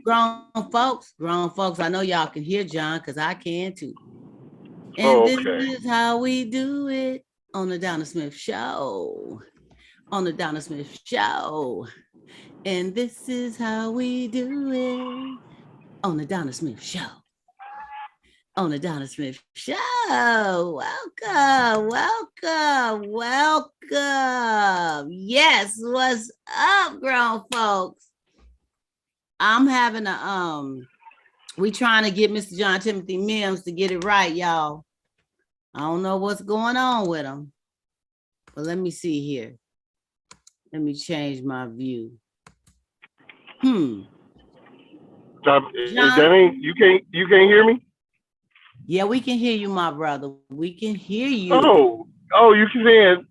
Grown folks, I know y'all can hear John because I can too. And this is how we do it on the Donna Smith Show. On the Donna Smith Show. And this is how we do it on the Donna Smith Show. On the Donna Smith Show. Welcome, welcome, welcome. Yes, what's up, grown folks? I'm having we trying to get Mr. John Timothy Mims to get it right, y'all. I don't know what's going on with him, but let me see here. Let me change my view. Is that ain't you can't hear me? Yeah, we can hear you, my brother. We can hear you. Oh, you can hear.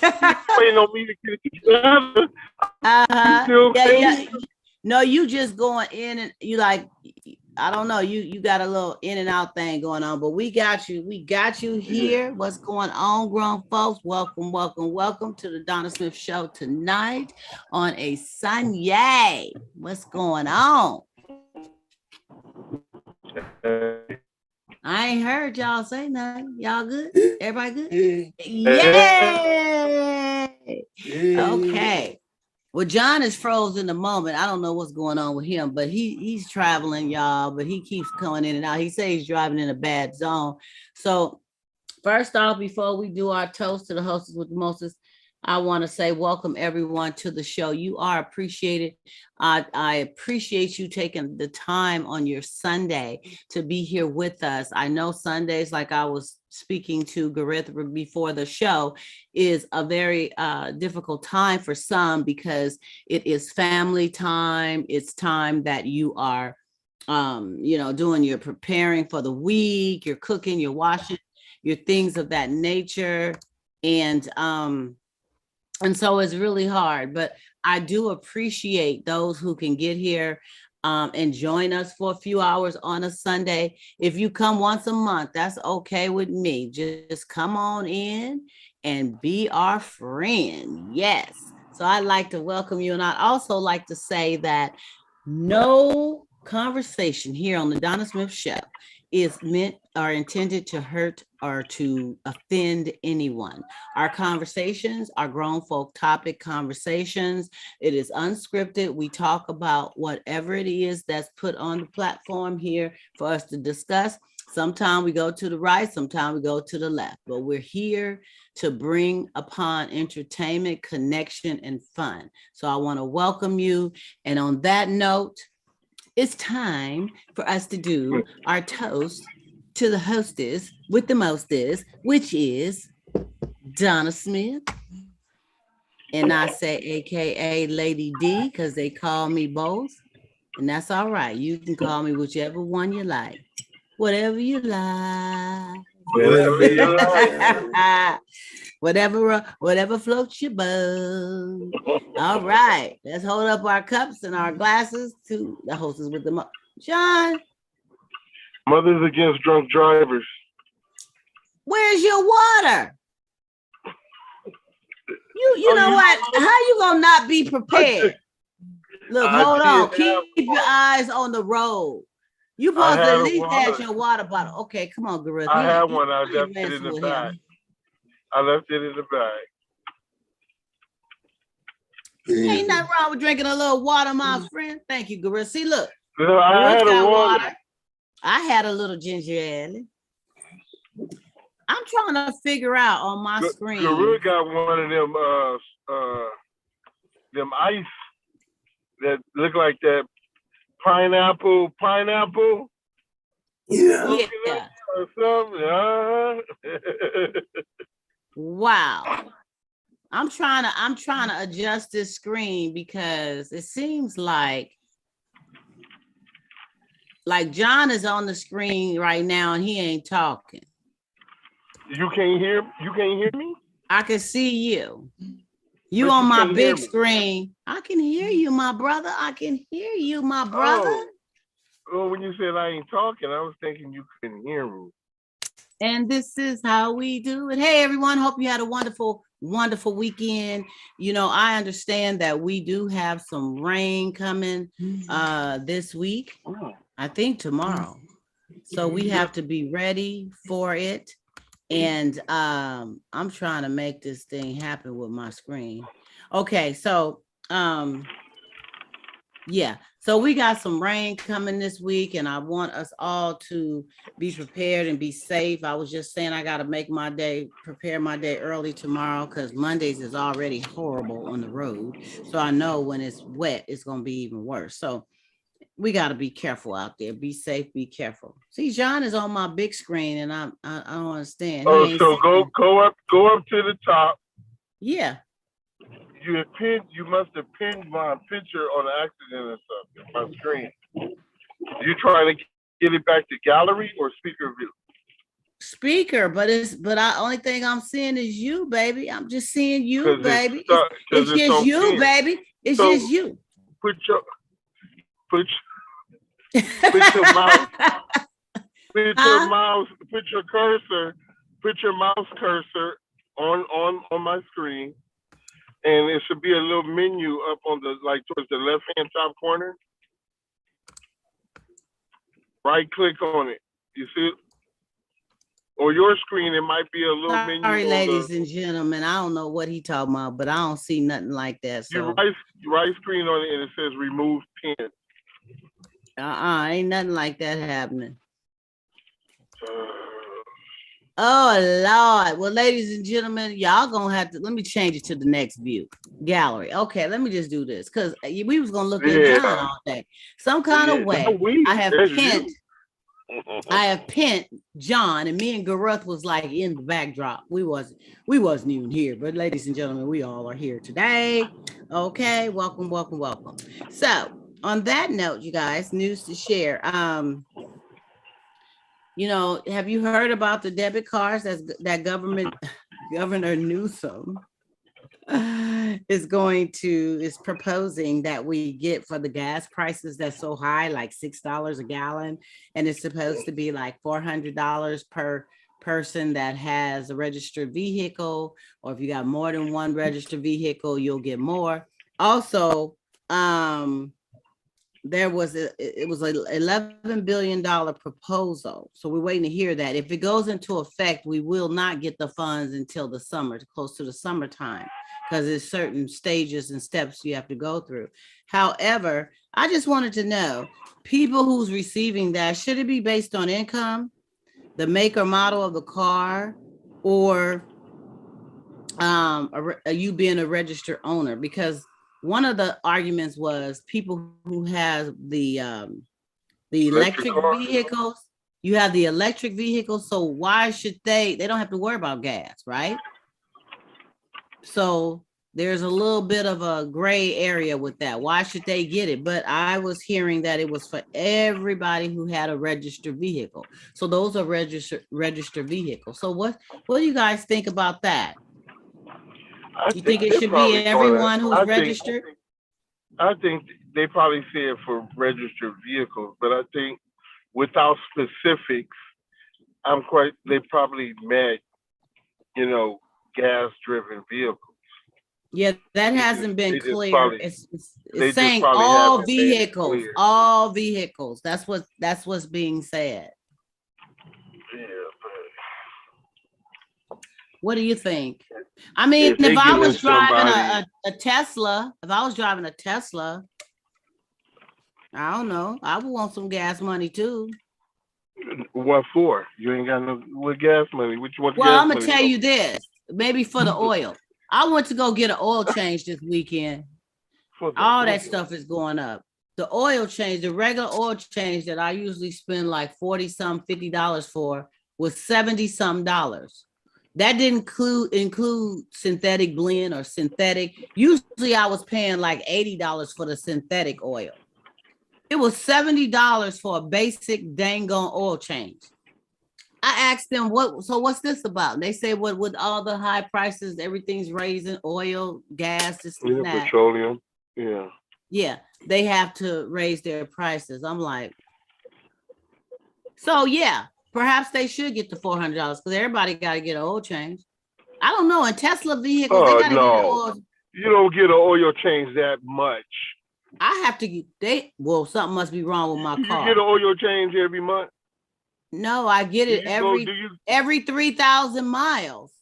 Waiting on me to get it. Yeah. No, you just going in and you like, I don't know. You got a little in and out thing going on, but we got you. We got you here. What's going on, grown folks? Welcome, welcome, welcome to the Donna Smith Show tonight on a Sunday. What's going on? I ain't heard y'all say nothing. Y'all good? Everybody good? Yay! Okay. Well, John is frozen in the moment. I don't know what's going on with him, but he's traveling, y'all, but he keeps coming in and out. He says he's driving in a bad zone. So first off, before we do our toast to the hostess with the mostest, I want to say welcome everyone to the show. You are appreciated. I appreciate you taking the time on your Sunday to be here with us. I know Sundays, like I was speaking to Gareth before the show, is a very difficult time for some because it is family time. It's time that you are, doing your preparing for the week, you're cooking, you're washing, your things of that nature. And so it's really hard, but I do appreciate those who can get here and join us for a few hours on a Sunday. If you come once a month, that's okay with me. Just come on in and be our friend. Yes. So I'd like to welcome you. And I'd also like to say that no conversation here on the Donna Smith Show is meant or intended to hurt or to offend anyone. Our conversations are grown folk topic conversations. It is unscripted. We talk about whatever it is that's put on the platform here for us to discuss. Sometimes we go to the right, sometimes we go to the left, but we're here to bring upon entertainment, connection, and fun. So I want to welcome you. And on that note, it's time for us to do our toast to the hostess with the mostest, which is Donna Smith. And I say AKA Lady D because they call me both. And that's all right. You can call me whichever one you like. Whatever you like. Whatever you like. Whatever floats your boat. All right, let's hold up our cups and our glasses to the hostess with the John. Mothers Against Drunk Drivers. Where's your water? You know what? How you gonna not be prepared? Look, hold on. Keep your eyes on the road. You supposed to at least have your water bottle. Okay, come on, Gorilla. I have one. I left it in the bag. Ain't nothing wrong with drinking a little water, my friend. Thank you, Gorilla. See, look. No, I had a water. I had a little ginger ale. I'm trying to figure out on my screen. Gorilla got one of them ice that look like that pineapple. Yeah. Wow. I'm trying to adjust this screen because it seems like John is on the screen right now and he ain't talking. You can't hear me? I can see you. You on my big screen. I can hear you, my brother. Well, when you said I ain't talking, I was thinking you couldn't hear me. And this is how we do it. Hey, everyone. Hope you had a wonderful wonderful weekend. You know, I understand that we do have some rain coming this week. I think tomorrow. So we have to be ready for it. And I'm trying to make this thing happen with my screen. Okay, so yeah, so we got some rain coming this week, and I want us all to be prepared and be safe. I was just saying I got to make my day, prepare my day early tomorrow, because Mondays is already horrible on the road. So I know when it's wet, it's going to be even worse. So we got to be careful out there. Be safe, be careful. See, John is on my big screen, and I don't understand. Oh, so go up to the top. Yeah. You must have pinned my picture on accident or something, my screen. You trying to get it back to gallery or speaker view? Speaker, but only thing I'm seeing is you, baby. I'm just seeing you, baby. It's just you, baby. It's just you. Put your mouse. Put your mouse cursor on my screen. And it should be a little menu up on towards the left-hand top corner. Right click on it. You see it? Or your screen, it might be a little menu. Sorry, ladies and gentlemen. I don't know what he talking about, but I don't see nothing like that. So you right screen on it and it says remove pin. Ain't nothing like that happening. Oh Lord. Well, ladies and gentlemen, y'all gonna have to let me change it to the next view. Gallery. Okay, let me just do this because we was gonna look at John all day. Some kind of way. I have pinned John, and me and Garuth was like in the backdrop. We wasn't even here, but ladies and gentlemen, we all are here today. Okay, welcome. So on that note, you guys, news to share. You know, have you heard about the debit cards that Governor Newsome is proposing that we get for the gas prices that's so high, like $6 a gallon, and it's supposed to be like $400 per person that has a registered vehicle, or if you got more than one registered vehicle, you'll get more. Also, it was an $11 billion proposal. So we're waiting to hear that. If it goes into effect, we will not get the funds until the summer, close to the summertime, because there's certain stages and steps you have to go through. However, I just wanted to know, people who's receiving that, should it be based on income, the make or model of the car, or you being a registered owner? Because one of the arguments was people who have the electric vehicles, you have the electric vehicles, so why should they don't have to worry about gas, right? So there's a little bit of a gray area with that. Why should they get it? But I was hearing that it was for everybody who had a registered vehicle. So those are registered vehicles. So what do you guys think about that? You think it should be everyone who's registered? I think they probably say it for registered vehicles, but I think without specifics, they probably meant, gas-driven vehicals. Yeah, that hasn't been clear. It's saying all vehicles, all vehicles. That's what's being said. Yeah. What do you think? I mean, if I was driving a Tesla, I don't know. I would want some gas money too. What for? You ain't got no gas money. Well, I'm gonna tell you this. Maybe for the oil. I went to go get an oil change this weekend. All that stuff is going up. The oil change, the regular oil change that I usually spend like $40-some, $50 for, was $70-some. That didn't include synthetic blend or synthetic. Usually I was paying like $80 for the synthetic oil. It was $70 for a basic dang on oil change. I asked them, what's this about? And they say, with all the high prices, everything's raising, oil, gas, this and that. Petroleum. Yeah. Yeah, they have to raise their prices. I'm like, so yeah. Perhaps they should get the $400 because everybody got to get an oil change. I don't know. In Tesla vehicles, they Oh gotta get an no, oil. you don't get an oil change that much. I have to well, something must be wrong with my You get an car. oil change every month. No, I get Do it you go? Do you? every 3,000 miles.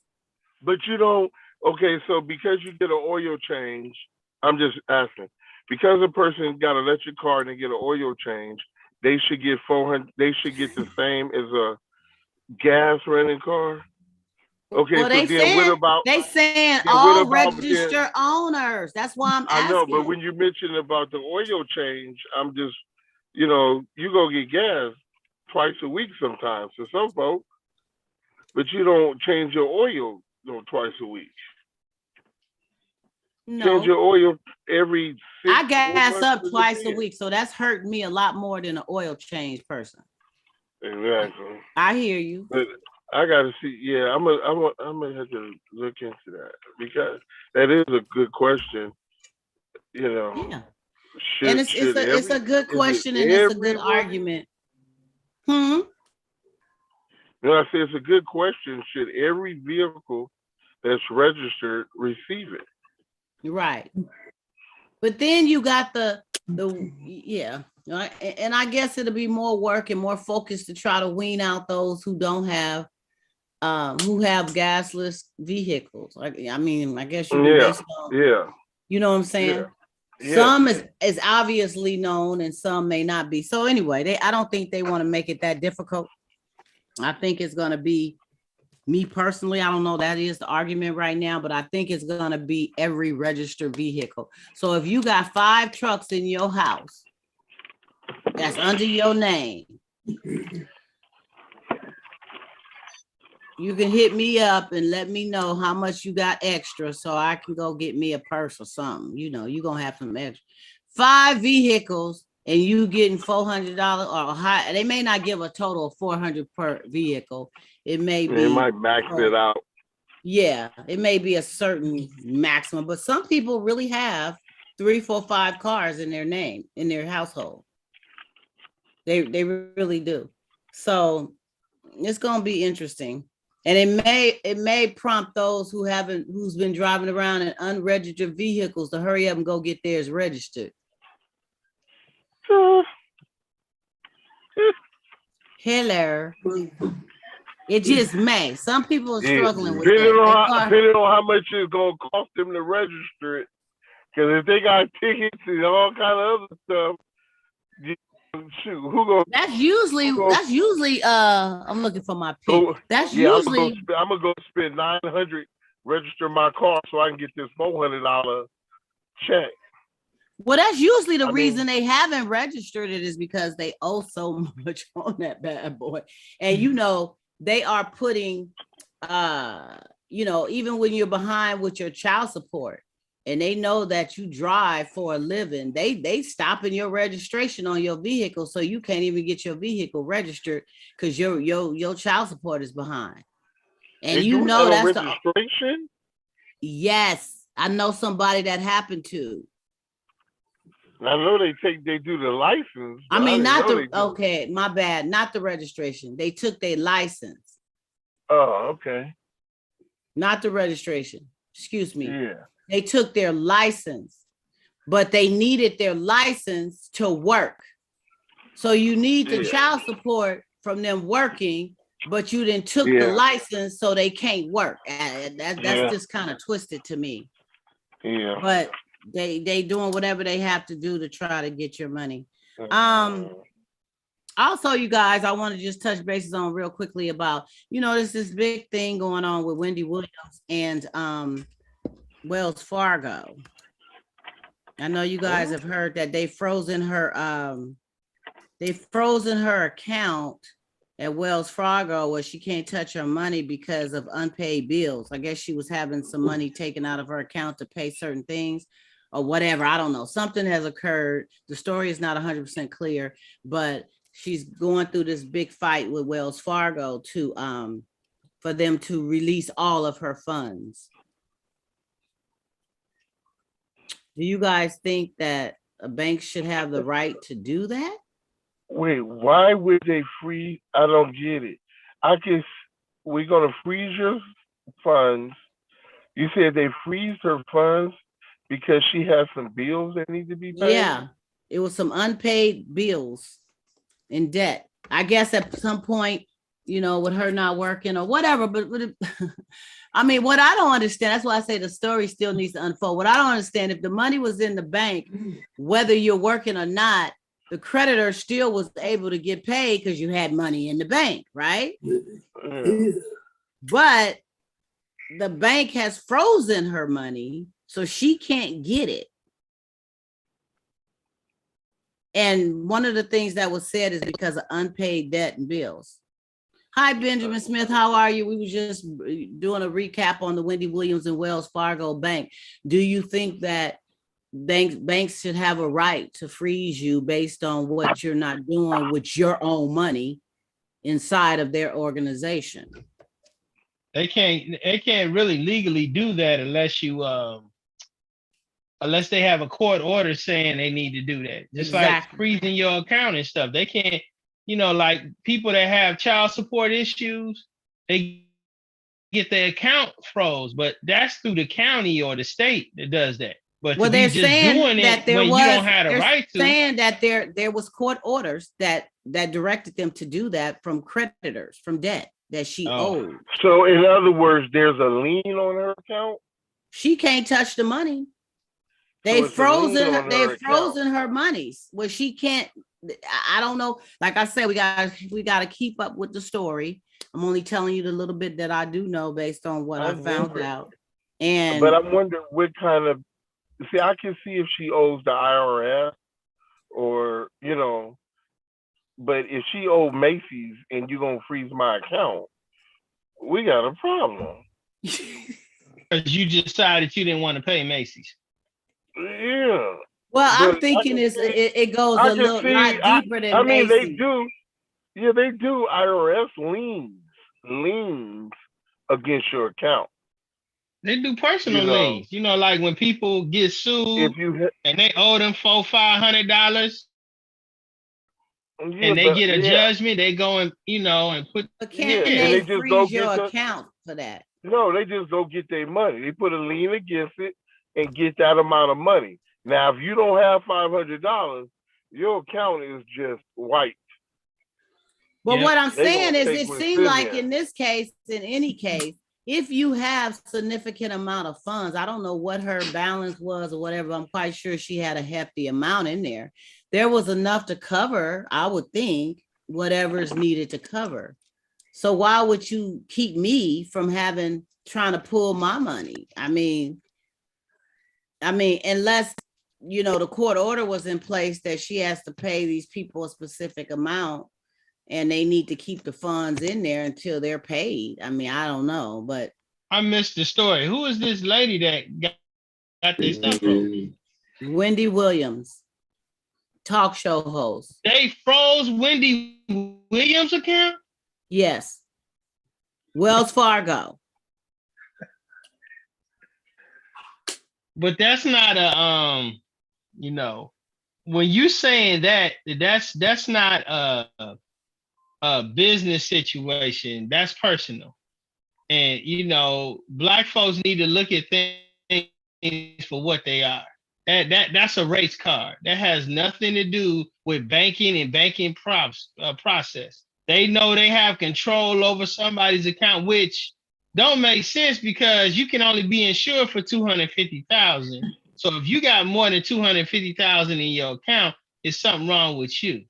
But you don't. Okay, so because you get an oil change, I'm just asking. Because a person got an electric car and they get an oil change, they should get 400. They should get the same as a gas renting car. Okay, Well, so then what about? they saying Then what all about then? registered owners. That's why I'm I know, but asking. when you mentioned about the oil change, I'm just, you go get gas twice a week sometimes for some folks, but you don't change your oil twice a week. Change No, your oil every six, I 4 gas months. up twice a week, so that's hurting me a lot more than an oil change person. Exactly. I hear you. But I gotta see. Yeah, I'm gonna have to look into that because that is a good question. Yeah. And it's a good is it question and it's a good everyone? argument. Hmm. I say it's a good question. Should every vehicle that's registered receive it? Right. But then you got the yeah. And I guess it'll be more work and more focus to try to wean out those who don't have who have gasless vehicles. I mean, I guess you can Yeah, base it on, yeah, you know what I'm saying? yeah. Some Yes. is obviously known and some may not be. So anyway, I don't think they want to make it that difficult. I think it's going to be me personally. I don't know. That is the argument right now, but I think it's going to be every registered vehicle. So if you got 5 trucks in your house that's under your name, you can hit me up and let me know how much you got extra so I can go get me a purse or something. You're going to have some extra. 5 vehicles and you getting $400 or high. They may not give a total of $400 per vehicle. It may be. They might max it out. Yeah, it may be a certain maximum, but some people really have 3, 4, 5 cars in their name, in their household. They really do. So it's going to be interesting. And it may prompt those who's been driving around in unregistered vehicles to hurry up and go get theirs registered. Hello. It just may. Some people are struggling with that. Depending on how much it's gonna cost them to register it. Because if they got tickets and all kind of other stuff, shoot, who gonna? That's usually. I'm looking for my pick. That's usually. I'm gonna go spend $900 register my car so I can get this $400 check. Well, that's usually the reason they haven't registered it is because they owe so much on that bad boy. And they are putting even when you're behind with your child support and they know that you drive for a living, they stopping your registration on your vehicle, so you can't even get your vehicle registered because your child support is behind. And that's registration. Yes, I know somebody that happened to. I know they do the license. I mean, my bad, not the registration. They took their license. Oh, okay. Not the registration. Excuse me. Yeah. They took their license, but they needed their license to work. So you need the child support from them working, but you then took the license so they can't work. That's just kind of twisted to me. Yeah. But they doing whatever they have to do to try to get your money. Also, you guys, I want to just touch bases on real quickly about, there's this big thing going on with Wendy Williams and Wells Fargo. I know you guys have heard that they've frozen her account at Wells Fargo where she can't touch her money because of unpaid bills. I guess she was having some money taken out of her account to pay certain things or whatever. I don't know. Something has occurred. The story is not 100% clear, but she's going through this big fight with Wells Fargo for them to release all of her funds. Do you guys think that a bank should have the right to do that? Wait, why would they freeze? I don't get it. I guess we're gonna freeze your funds You said they freeze her funds because she has some bills that need to be paid? Yeah, it was some unpaid bills in debt. I guess at some point, with her not working or whatever, but I mean, what I don't understand, that's why I say the story still needs to unfold. What I don't understand, if the money was in the bank, whether you're working or not, the creditor still was able to get paid because you had money in the bank, right? Yeah. But the bank has frozen her money, so she can't get it. And one of the things that was said is because of unpaid debt and bills. Hi, Benjamin Smith. How are you? We were just doing a recap on the Wendy Williams and Wells Fargo Bank. Do you think that banks should have a right to freeze you based on what you're not doing with your own money inside of their organization? They can't really legally do that unless they have a court order saying they need to do that. Just like freezing your account and stuff. They can't, like people that have child support issues, they get their account froze, but that's through the county or the state that does that. But well, they're saying that you don't have the right to. Saying that there was court orders that directed them to do that from creditors, from debt that she owed. So in other words, there's a lien on her account? She can't touch the money. They've frozen her monies. Well, she can't. I don't know. Like I said, we got to keep up with the story. I'm only telling you the little bit that I do know based on what I found out. But I'm wondering what kind of. See, I can see if she owes the IRS, or but if she owed Macy's and you're gonna freeze my account, we got a problem. Because you decided you didn't want to pay Macy's. Yeah. Well, I'm thinking it goes a lot deeper than. I mean, Macy's. They do. Yeah, they do IRS liens against your account. They do personal liens. Like when people get sued and they owe them $400-$500. And they get a judgment, they go and and put. But can't they freeze your account for that? No, they just go get their money. They put a lien against it and get that amount of money. Now, if you don't have $500, your account is just wiped. But what I'm saying is, it seems like in this case, in any case, if you have significant amount of funds, I don't know what her balance was or whatever. I'm quite sure she had a hefty amount in there. There was enough to cover, I would think, whatever's needed to cover. So why would you keep me from trying to pull my money? I mean, unless, the court order was in place that she has to pay these people a specific amount and they need to keep the funds in there until they're paid. I mean, I don't know, but. I missed the story. Who is this lady that got this stuff from? Wendy Williams, talk show host. They froze Wendy Williams' account? Yes. Wells Fargo. But that's not when you saying that's not a business situation, that's personal. And Black folks need to look at things for what they are. That's a race card. That has nothing to do with banking and banking process. They know they have control over somebody's account, which don't make sense because you can only be insured for $250,000. So if you got more than $250,000 in your account, it's something wrong with you.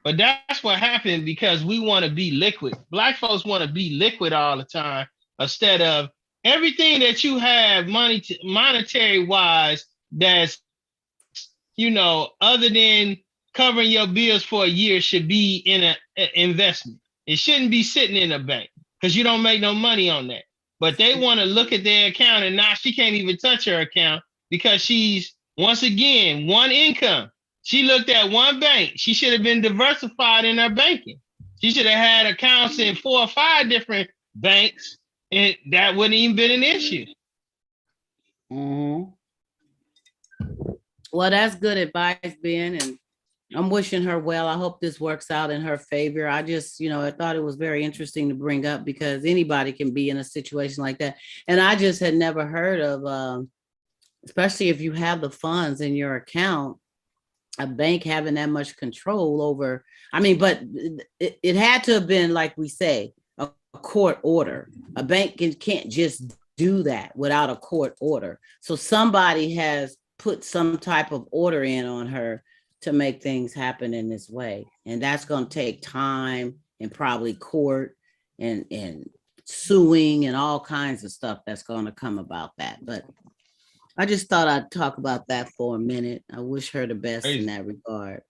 But that's what happened because we want to be liquid. Black folks want to be liquid all the time instead of everything that you have monetary wise that's, other than covering your bills for a year should be in an investment. It shouldn't be sitting in a bank because you don't make no money on that. But they want to look at their account and now she can't even touch her account because she's, once again, one income. She looked at one bank. She should have been diversified in her banking. She should have had accounts in 4 or 5 different banks, and that wouldn't even been an issue. Mm-hmm. Well, that's good advice, Ben. And I'm wishing her well. I hope this works out in her favor. I just, I thought it was very interesting to bring up because anybody can be in a situation like that. And I just had never heard of, especially if you have the funds in your account, a bank having that much control over. I mean, but it had to have been, like we say, a court order. A bank can't just do that without a court order. So somebody has put some type of order in on her to make things happen in this way. And that's going to take time and probably court and suing and all kinds of stuff that's going to come about that. But I just thought I'd talk about that for a minute. I wish her the best in that regard.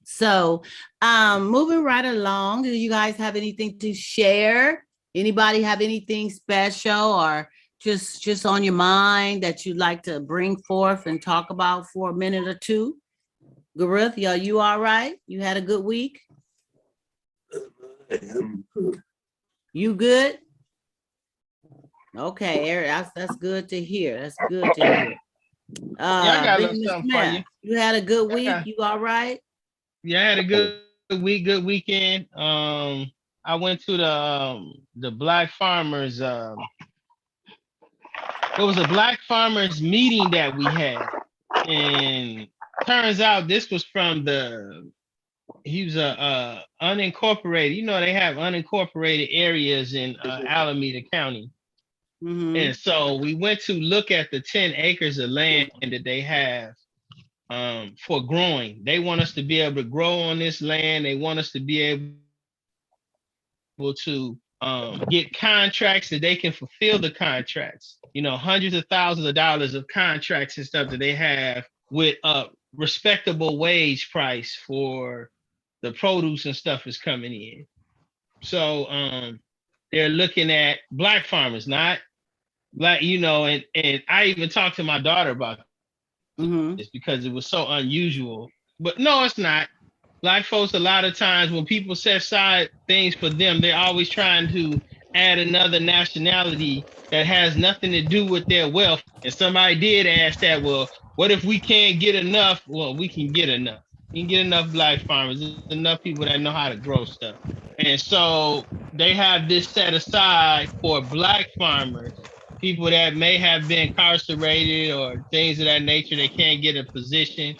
So, moving right along, do you guys have anything to share? Anybody have anything special or just on your mind that you'd like to bring forth and talk about for a minute or two? Gareth, you all right? You had a good week? You good? Okay, Eric, that's good to hear. That's good to hear. I got a little something for you. You had a good week? You all right? Yeah, I had a good weekend. I went to the Black Farmers. It was a Black Farmers meeting that we had, and turns out this was from he was a unincorporated. You know, they have unincorporated areas in Alameda County. Mm-hmm. And so we went to look at the 10 acres of land that they have for growing. They want us to be able to grow on this land. They want us to be able to get contracts that they can fulfill the contracts. You know, hundreds of thousands of dollars of contracts and stuff that they have with a respectable wage price for the produce and stuff is coming in. So they're looking at Black farmers, not Black, and I even talked to my daughter about this because it was so unusual. But no, it's not. Black folks, a lot of times when people set aside things for them, they're always trying to add another nationality that has nothing to do with their wealth. And somebody did ask that, well, what if we can't get enough? Well, we can get enough. You can get enough Black farmers. There's enough people that know how to grow stuff. And so they have this set aside for Black farmers, people that may have been incarcerated or things of that nature. They can't get a position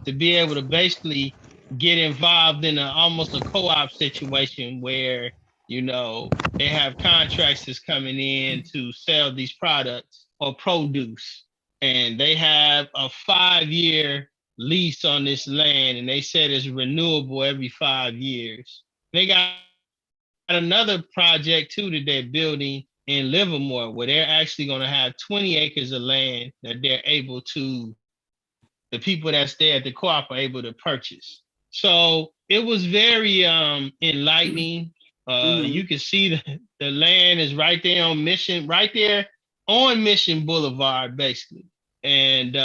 to be able to basically get involved in almost a co-op situation where, they have contracts that's coming in to sell these products or produce. And they have a 5-year lease on this land, and they said it's renewable every 5 years. They got another project too that they're building in Livermore, where they're actually going to have 20 acres of land that they're able to, the people that's there at the co-op are able to purchase. So it was very enlightening. You can see the land is right there on Mission Boulevard, basically. And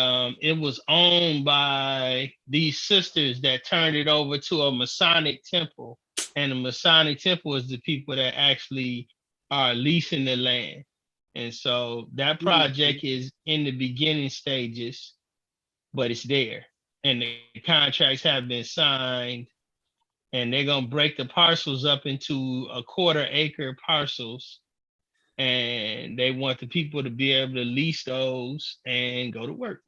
it was owned by these sisters that turned it over to a Masonic temple. And the Masonic temple is the people that actually are leasing the land. And so that project is in the beginning stages, but it's there. And the contracts have been signed, and they're going to break the parcels up into 1/4 acre parcels. And they want the people to be able to lease those and go to work.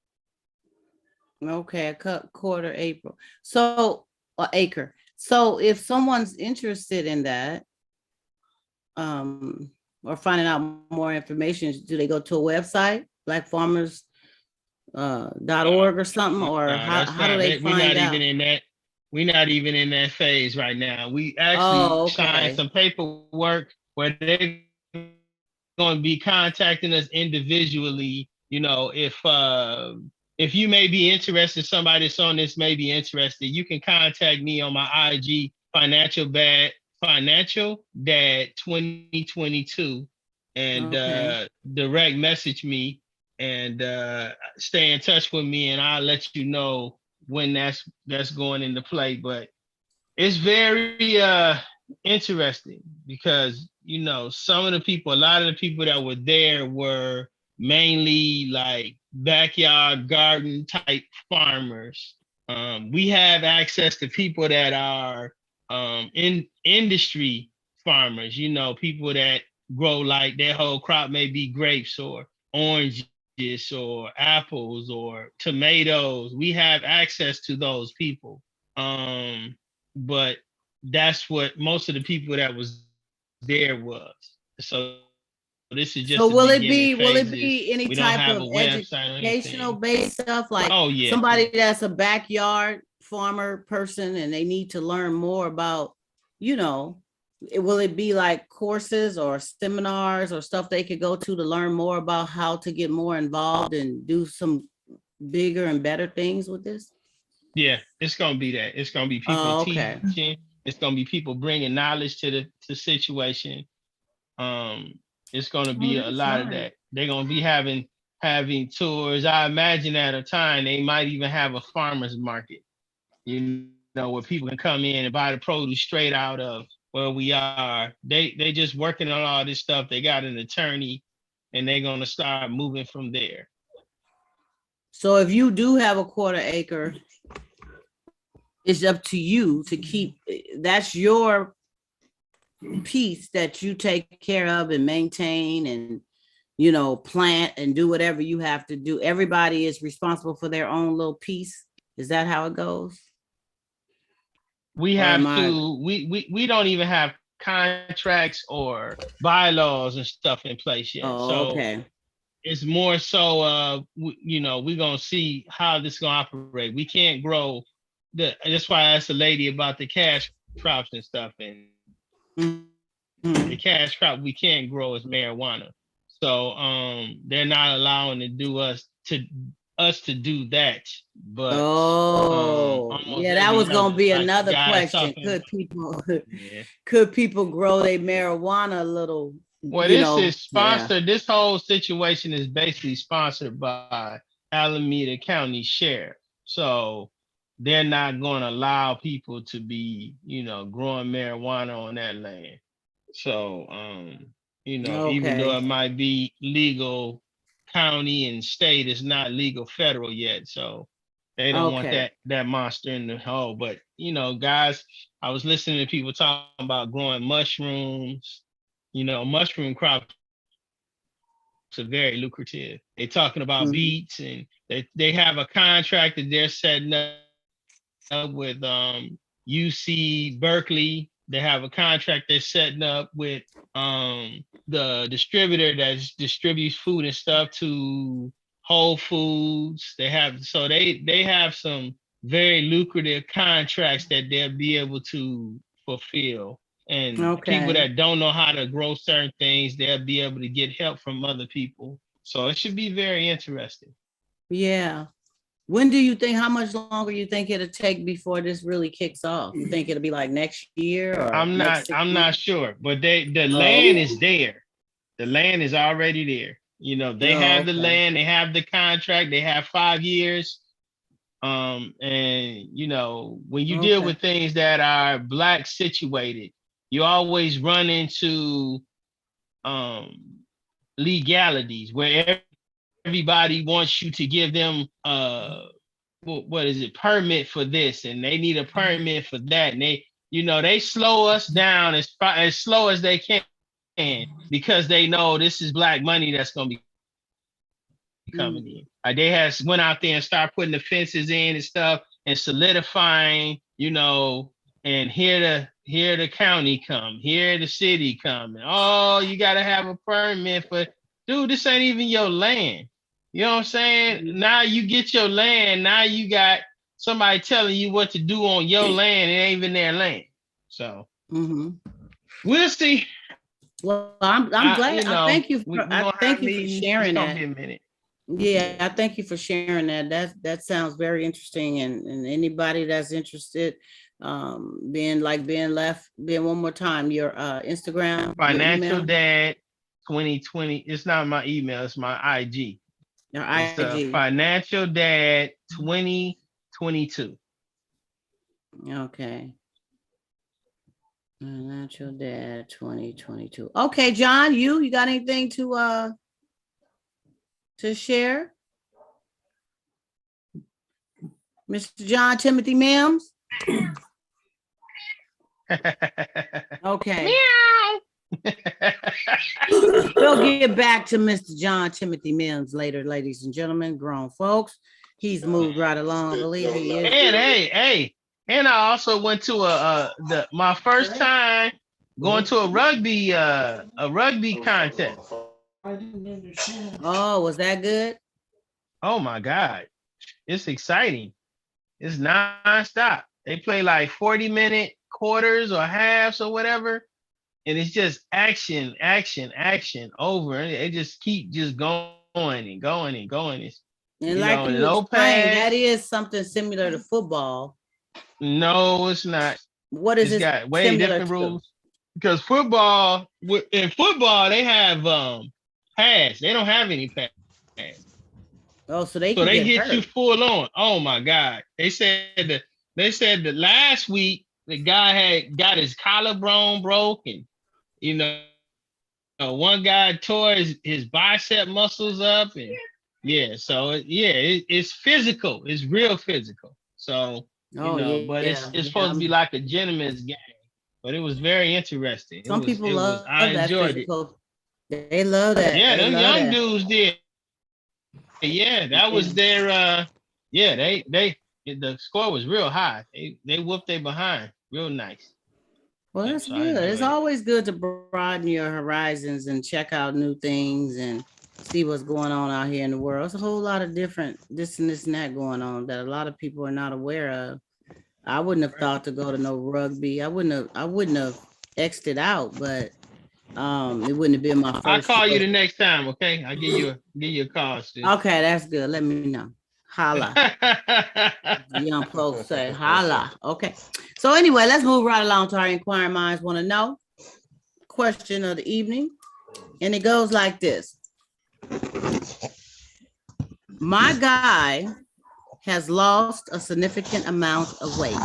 Okay, a 1/4 acre. So, acre. So if someone's interested in that, or finding out more information, do they go to a website, blackfarmers.org or something, or how do they find out? We're not even in that phase right now. We actually signed some paperwork where they're going to be contacting us individually. If you may be interested, somebody that's on this may be interested, you can contact me on my IG, Financial Dad 2022, and direct message me and stay in touch with me, and I'll let you know when that's going into play. But it's very interesting because a lot of the people that were there were mainly like backyard garden type farmers We have access to people that are in industry farmers, people that grow, like their whole crop may be grapes or oranges or apples or tomatoes. We have access to those people. But that's what most of the people that was there was. So this is just So the will it beginning be any We don't type have of a website or educational anything. based stuff, like Oh yeah. somebody that's a backyard farmer person and they need to learn more about, will it be like courses or seminars or stuff they could go to learn more about how to get more involved and do some bigger and better things with this? Yeah, it's gonna be that. It's gonna be people Okay. teaching. It's gonna be people bringing knowledge to the situation. It's gonna be a lot of that. They're gonna be having tours. I imagine at a time they might even have a farmers market, where people can come in and buy the produce straight out of where we are. They just working on all this stuff. They got an attorney, and they're gonna start moving from there. So if you do have a 1/4 acre, it's up to you to keep, that's your piece that you take care of and maintain and, plant and do whatever you have to do. Everybody is responsible for their own little piece. Is that how it goes? We we don't even have contracts or bylaws and stuff in place yet. Oh, okay. It's more so, we're going to see how this is going to operate. We can't grow. That's why I asked the lady about the cash crops and stuff. And the cash crop we can't grow is marijuana. So they're not allowing us to do that. But that was going to be another question. Could people grow their marijuana a little? Well, this is sponsored. Yeah. This whole situation is basically sponsored by Alameda County Sheriff. So they're not going to allow people to be, growing marijuana on that land. So, even though it might be legal county and state, it's not legal federal yet. So they don't want that monster in the hole. But, guys, I was listening to people talking about growing mushrooms. Mushroom crops are very lucrative. They're talking about beets, and they have a contract that they're setting up with UC Berkeley. They have a contract they're setting up with the distributor that distributes food and stuff to Whole Foods. They have some very lucrative contracts that they'll be able to fulfill. And people that don't know how to grow certain things, they'll be able to get help from other people. So it should be very interesting. Yeah. When do you think, how much longer you think it'll take before this really kicks off? You think it'll be like next year? Or I'm not sure, but the land is there. The land is already there. They have the land, they have the contract, they have 5 years. And when you deal with things that are Black situated, you always run into legalities where everybody wants you to give them permit for this, and they need a permit for that, and they slow us down as slow as they can because they know this is Black money that's going to be coming in. They went out there and start putting the fences in and stuff and solidifying, and here the county come, here the city come. And, you got to have a permit for, dude, this ain't even your land. You know what I'm saying? Now you get your land. Now you got somebody telling you what to do on your land. It ain't even their land. So we'll see. Well, I'm glad. I thank you for sharing that. Be a minute. Yeah, I thank you for sharing that. That sounds very interesting. And anybody that's interested, being one more time, your Instagram, Financial Dad 2020. It's not my email, it's my IG. Your IG. Financial Dad 2022. Okay. Financial Dad 2022. Okay, John, you got anything to share? Mr. John Timothy Mims? Okay. Meow. We'll get back to Mr. John Timothy Mims later, ladies and gentlemen, grown folks. He's moved right along. I believe he is. And hey, and I also went to my first time going to a rugby contest. Oh, was that good? Oh my God, it's exciting. It's nonstop. They play like 40-minute quarters or halves or whatever, and it's just action over. And it just keep just going and going and going. It's, And like and you no explained, pads. that is something similar to football. No, it's not. What is It's it got way similar different to? rules. Because in football, they have pads. They don't have any pads. Oh, so they So can they get hit hurt. you full on. Oh my God. They said that last week the guy had got his collarbone broken. One guy tore his bicep muscles up, and it's physical. It's real physical. So but it's supposed to be like a gentleman's game. But it was very interesting. Some people love I that enjoyed physical. They love that. Yeah, they them love young that. dudes did. Yeah, that was their the score was real high. They whooped their behind real nice. Well, that's So good. It's always good to broaden your horizons and check out new things and see what's going on out here in the world. It's a whole lot of different this and that going on that a lot of people are not aware of. I wouldn't have thought to go to no rugby. I wouldn't have X'd it out, but it wouldn't have been my first. I'll call you the next time, okay? I'll give you a call, Steve. Okay, that's good. Let me know. Holla. Young folks say holla. Okay. So anyway, let's move right along to our inquiring minds want to know question of the evening. And it goes like this. My guy has lost a significant amount of weight.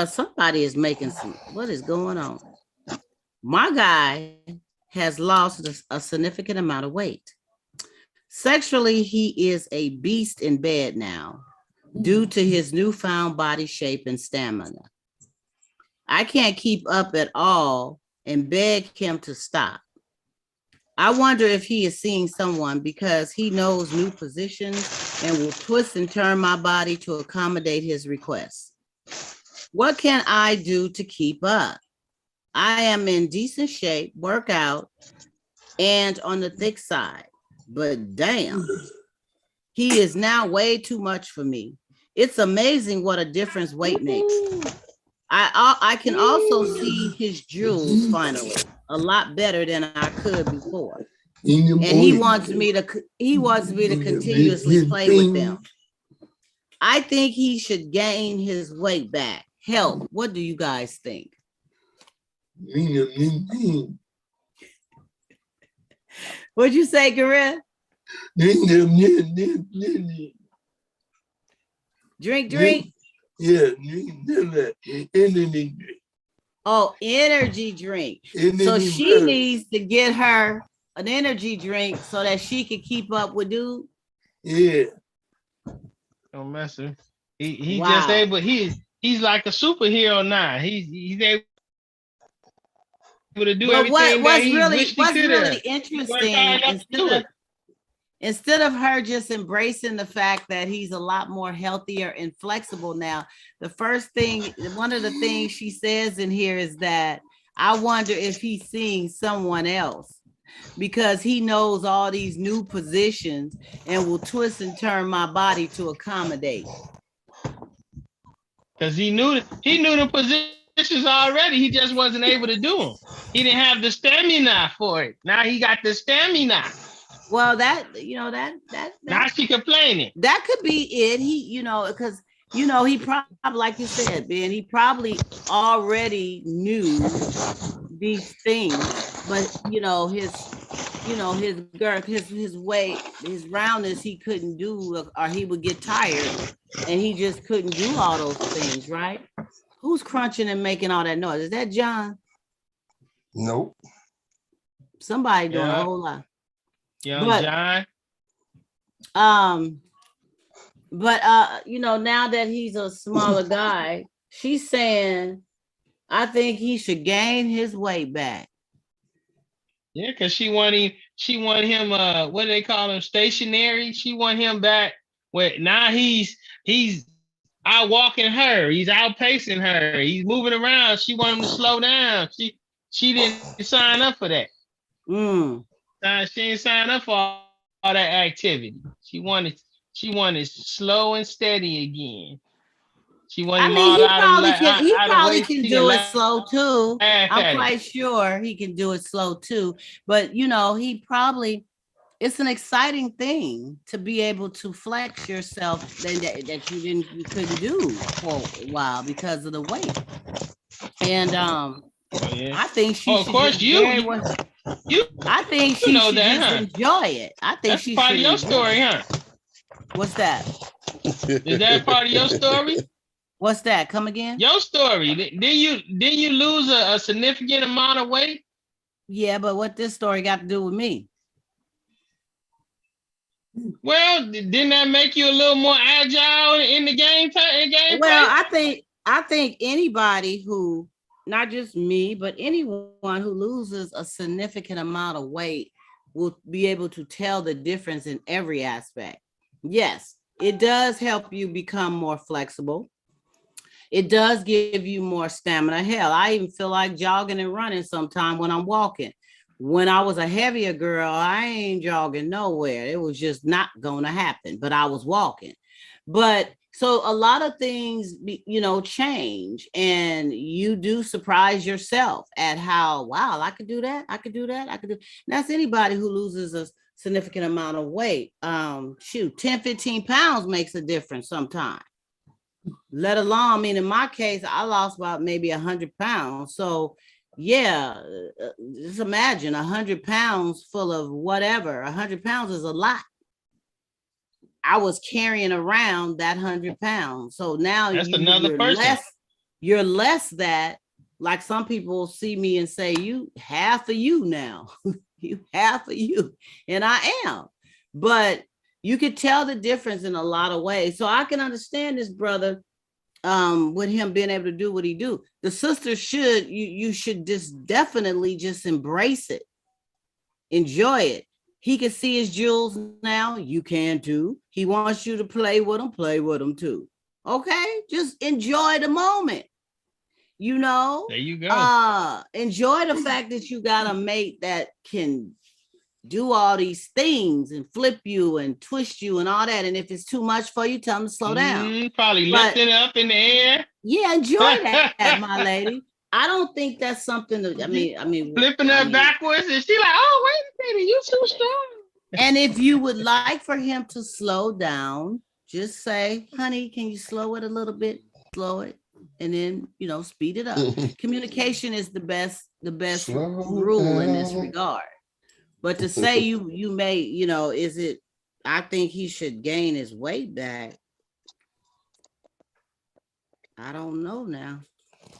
Somebody is making what is going on? My guy has lost a significant amount of weight. Sexually, he is a beast in bed now due to his newfound body shape and stamina. I can't keep up at all and beg him to stop. I wonder if he is seeing someone because he knows new positions and will twist and turn my body to accommodate his requests. What can I do to keep up? I am in decent shape, workout, and on the thick side. But damn, he is now way too much for me. It's amazing what a difference weight makes. I can also see his jewels finally a lot better than I could before. And he wants me to continuously play with them. I think he should gain his weight back. Help. What do you guys think? What'd you say, Corinne? Drink. Yeah. Oh, energy drink. So she needs to get her an energy drink so that she can keep up with dude. Yeah. Don't mess with him. He's just able. He's like a superhero now. He's able to do everything what's really interesting, instead of her just embracing the fact that he's a lot more healthier and flexible now, one of the things she says in here is that I wonder if he's seeing someone else because he knows all these new positions and will twist and turn my body to accommodate. Because he knew the positions already. He just wasn't able to do them. He didn't have the stamina for it. Now he got the stamina. Well, that now she complaining. That could be it. He, because he probably, like you said, Ben, he probably already knew these things, but his girth, his weight, his roundness, he couldn't do, or he would get tired, and he just couldn't do all those things, right? Who's crunching and making all that noise? Is that John? Nope. Somebody doing a whole lot. Young John. But now that he's a smaller guy, she's saying, I think he should gain his weight back. Yeah, because she want him, what do they call him, stationary. She want him back where now he's out walking her, he's outpacing her, he's moving around. She want him to slow down. She didn't sign up for that. She didn't sign up for all that activity. She wanted slow and steady again. She wanted him all out of he probably way. can do it slow too. I'm quite sure he can do it slow too. But it's an exciting thing to be able to flex yourself that you couldn't do for a while because of the weight. And I think she should. Of course, I think she should just enjoy it. I think that's part of your story, huh? What's that? Is that part of your story? What's that? Come again? Your story. Did you lose a significant amount of weight? Yeah, but what this story got to do with me? Well, didn't that make you a little more agile in the game? Well, I think anybody who, not just me, but anyone who loses a significant amount of weight will be able to tell the difference in every aspect. Yes, it does help you become more flexible. It does give you more stamina. Hell, I even feel like jogging and running sometime when I'm walking. When I was a heavier girl, I ain't jogging nowhere. It was just not going to happen, but I was walking. But so a lot of things, change, and you do surprise yourself at how, wow, I could do that. I could do that. I could do. That's anybody who loses a significant amount of weight. 10, 15 pounds makes a difference sometimes. Let alone, in my case, I lost about maybe 100 pounds. So yeah, just imagine 100 pounds full of whatever. 100 pounds is a lot. I was carrying around that 100 pounds. So now that's another person. You're less that, like some people see me and say, you half of you now. You half of you. And I am. But you could tell the difference in a lot of ways. So I can understand this brother with him being able to do what he do. The sister should, you should just definitely just embrace it. Enjoy it. He can see his jewels now. You can too. He wants you to play with him too. Okay? Just enjoy the moment. There you go. Enjoy the fact that you got a mate that can do all these things and flip you and twist you and all that. And if it's too much for you, tell him to slow down. Probably lift it up in the air. Yeah, enjoy that, my lady. I don't think that's something that, I mean, flipping her backwards, and she like, oh, wait a minute, you too strong. And if you would like for him to slow down, just say, honey, can you slow it a little bit? Slow it. And then, speed it up. Communication is the best rule in this regard. But to say you may, I think he should gain his weight back. I don't know now.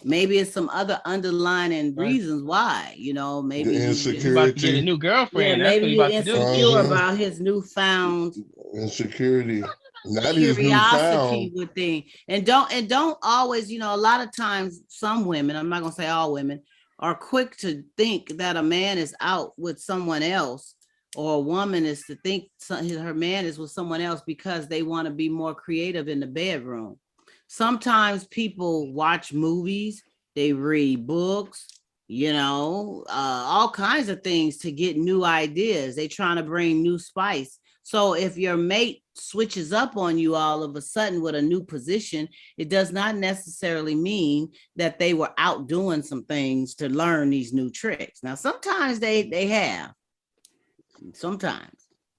Maybe it's some other underlying reasons why, maybe insecurity. He's about to get a new girlfriend. Yeah, maybe you're insecure about his newfound insecurity. Not curiosity with things. And don't always, a lot of times some women, I'm not gonna say all women, are quick to think that a man is out with someone else, or a woman is to think her man is with someone else because they want to be more creative in the bedroom. Sometimes people watch movies, they read books, all kinds of things to get new ideas. They trying to bring new spice. So if your mate switches up on you all of a sudden with a new position, it does not necessarily mean that they were out doing some things to learn these new tricks. Now, sometimes they have,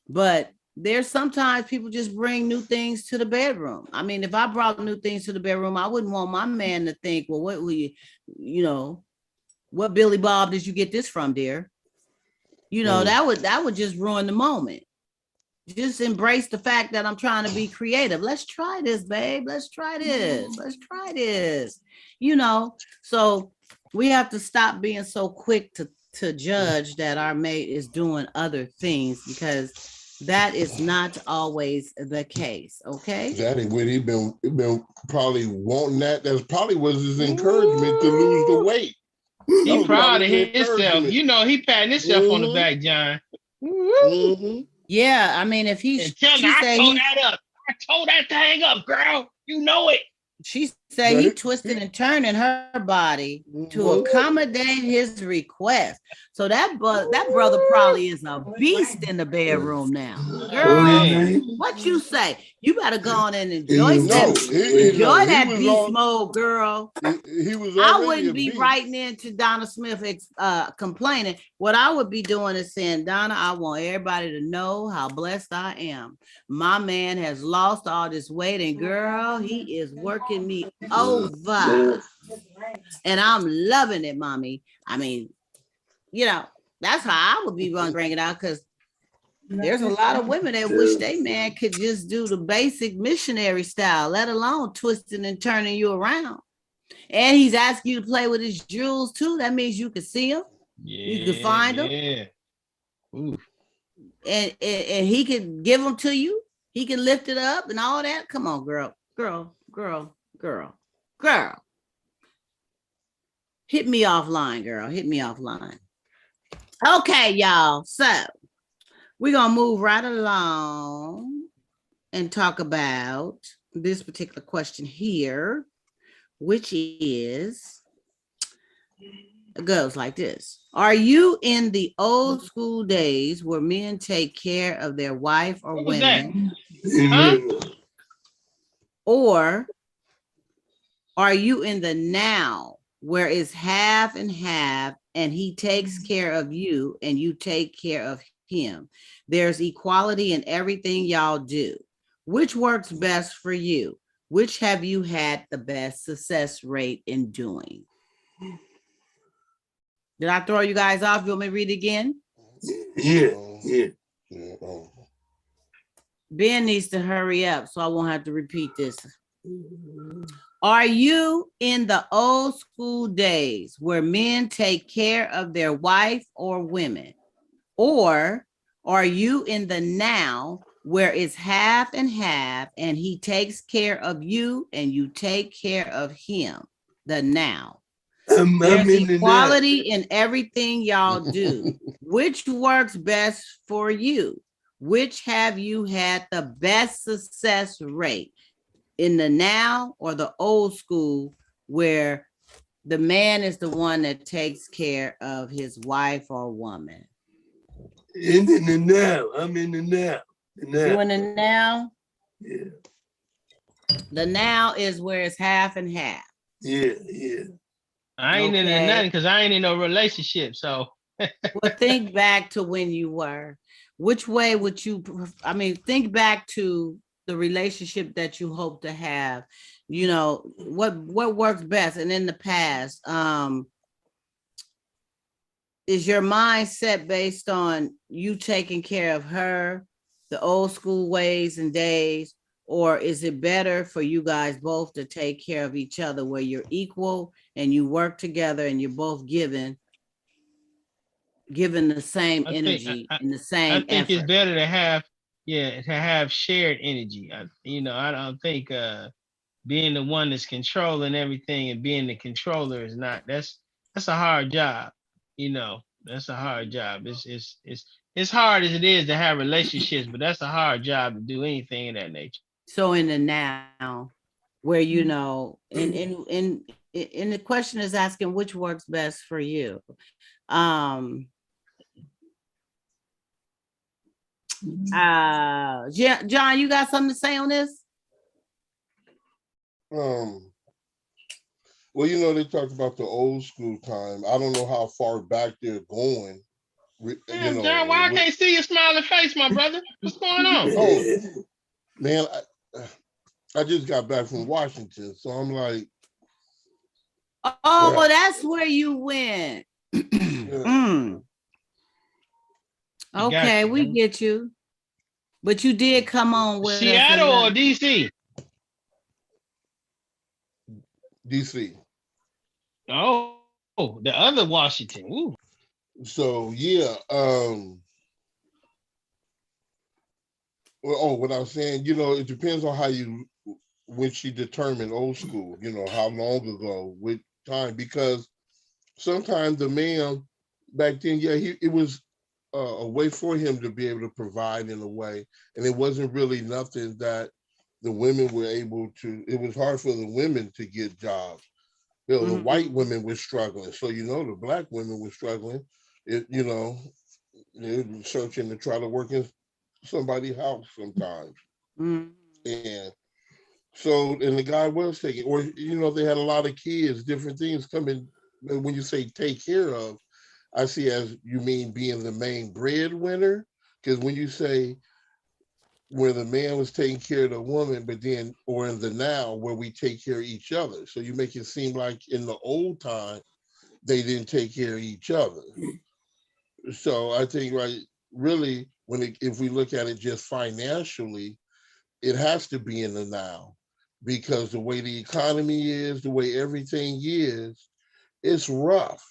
but there's sometimes people just bring new things to the bedroom. I mean, if I brought new things to the bedroom, I wouldn't want my man to think, well, what will you, what Billy Bob did you get this from, dear? That would just ruin the moment. Just embrace the fact that I'm trying to be creative. Let's try this, babe. Let's try this. So we have to stop being so quick to judge that our mate is doing other things, because That is not always the case, okay? That ain't what he been probably wanting that. That's probably was his encouragement to lose the weight. That He was proud probably of his himself. encouragement. You know, he patting himself on the Mhm. back, John. Mhm. Yeah, I mean, if he, And tell me, she I say tore he, that up. I tore that thing up, girl. You know it. she say But he it- twisting and turning her body to Mhm. accommodate his request. So that brother probably is a beast in the bedroom now. Girl, Man. what you say? You better go on and No, enjoy he that was beast mode, girl. he was I already a wouldn't be beast. writing into Donna Smith complaining. What I would be doing is saying, Donna, I want everybody to know how blessed I am. My man has lost all this weight, and girl, he is working me over. And I'm loving it, mommy. I mean, that's how I would be bringing it out, because there's a lot of women that wish they man could just do the basic missionary style, let alone twisting and turning you around. And he's asking you to play with his jewels too. That means you can see them. Yeah, You can find them. Yeah. Ooh. And he can give them to you. He can lift it up and all that. Come on, girl. Hit me offline, girl. Hit me offline. Okay, y'all. So we're going to move right along and talk about this particular question here, which goes like this. Are you in the old school days where men take care of their wife or What was that? women? Huh? Or are you in the now where it's half and half and he takes care of you and you take care of him? There's equality in everything y'all do. Which works best for you? Which have you had the best success rate in doing? Did I throw you guys off? You want me to read it again? Yeah. Ben needs to hurry up so I won't have to repeat this. Are you in the old school days where men take care of their wife or women? Or are you in the now where it's half and half and he takes care of you and you take care of him? The now. There's equality in everything y'all do. Which works best for you? Which have you had the best success rate? In the now or the old school where the man is the one that takes care of his wife or woman? In the now. I'm in the now. You in the now? Yeah. The now is where it's half and half. Yeah. I ain't into nothing because I ain't in no relationship. So well, think back to when you were. Which way would you, think back to the relationship that you hope to have. What works best? And in the past, is your mindset based on you taking care of her, the old school ways and days, or is it better for you guys both to take care of each other where you're equal and you work together and you're both given the same energy and the same I think effort? it's better to have shared energy. I don't think being the one that's controlling everything and being the controller is not, that's a hard job. That's a hard job. It's hard as it is to have relationships, but that's a hard job to do anything of that nature. So in the now, where and the question is asking which works best for you. John, you got something to say on this? Well, they talked about the old school time. I don't know how far back they're going. John, why I can't see your smiling face, my brother? What's going on? Oh, man, I just got back from Washington, so I'm like, well, that's where you went. Okay, we get you. But you did come on with Seattle or DC? DC. Oh, the other Washington. Ooh. So yeah, what I was saying, it depends on how when she determined old school, how long ago, with time, because sometimes the man back then, yeah, it was a way for him to be able to provide in a way, and it wasn't really nothing that the women were able to. It was hard for the women to get jobs. The white women were struggling, so the black women were struggling. They were searching to try to work in somebody's house sometimes, Mhm. and so and the guy was taking, or they had a lot of kids, different things coming. When you say take care of, I see as you mean being the main breadwinner, because when you say where the man was taking care of the woman, but then, or in the now where we take care of each other. So you make it seem like in the old time, they didn't take care of each other. So I think, right, really, if we look at it just financially, it has to be in the now, because the way the economy is, the way everything is, it's rough,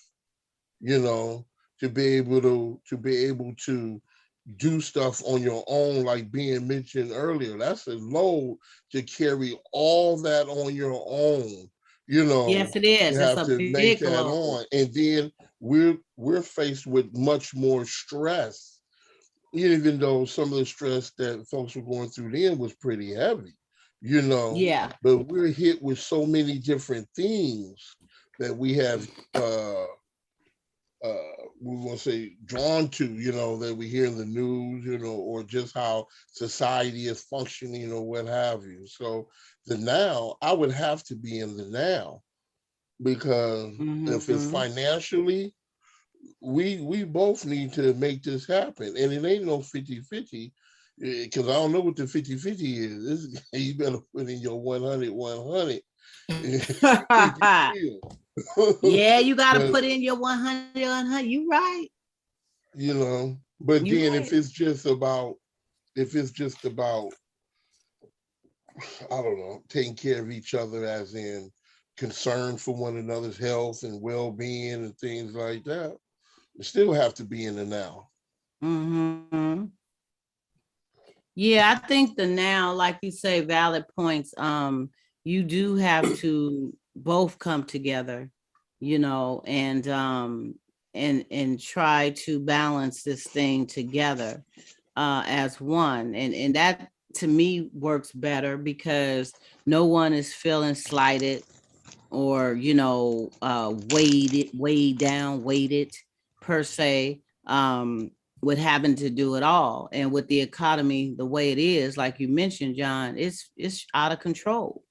to be able to do stuff on your own, like being mentioned earlier. That's a load to carry all that on your own. Yes, it You is. It's have a to make big that load. on, and then we're faced with much more stress, even though some of the stress that folks were going through then was pretty heavy, you know. Yeah. But we're hit with so many different things that we have we want to say drawn to, that we hear in the news, or just how society is functioning or what have you. So the now, I would have to be in the now, because if it's Hmm. financially, we both need to make this happen. And it ain't no 50-50, because I don't know what the 50-50 is. You better put in your 100-100 if you will. Yeah, you got to But put in your 100 on her. You right. but You then right. if it's just about I don't know, taking care of each other, as in concern for one another's health and well-being and things like that, you still have to be in the now. Hmm. Yeah, I think the now, like you say, valid points. You do have to both come together, and try to balance this thing together as one. And that to me works better because no one is feeling slighted or weighed down, weighted per se, with having to do it all. And with the economy the way it is, like you mentioned, John, it's out of control,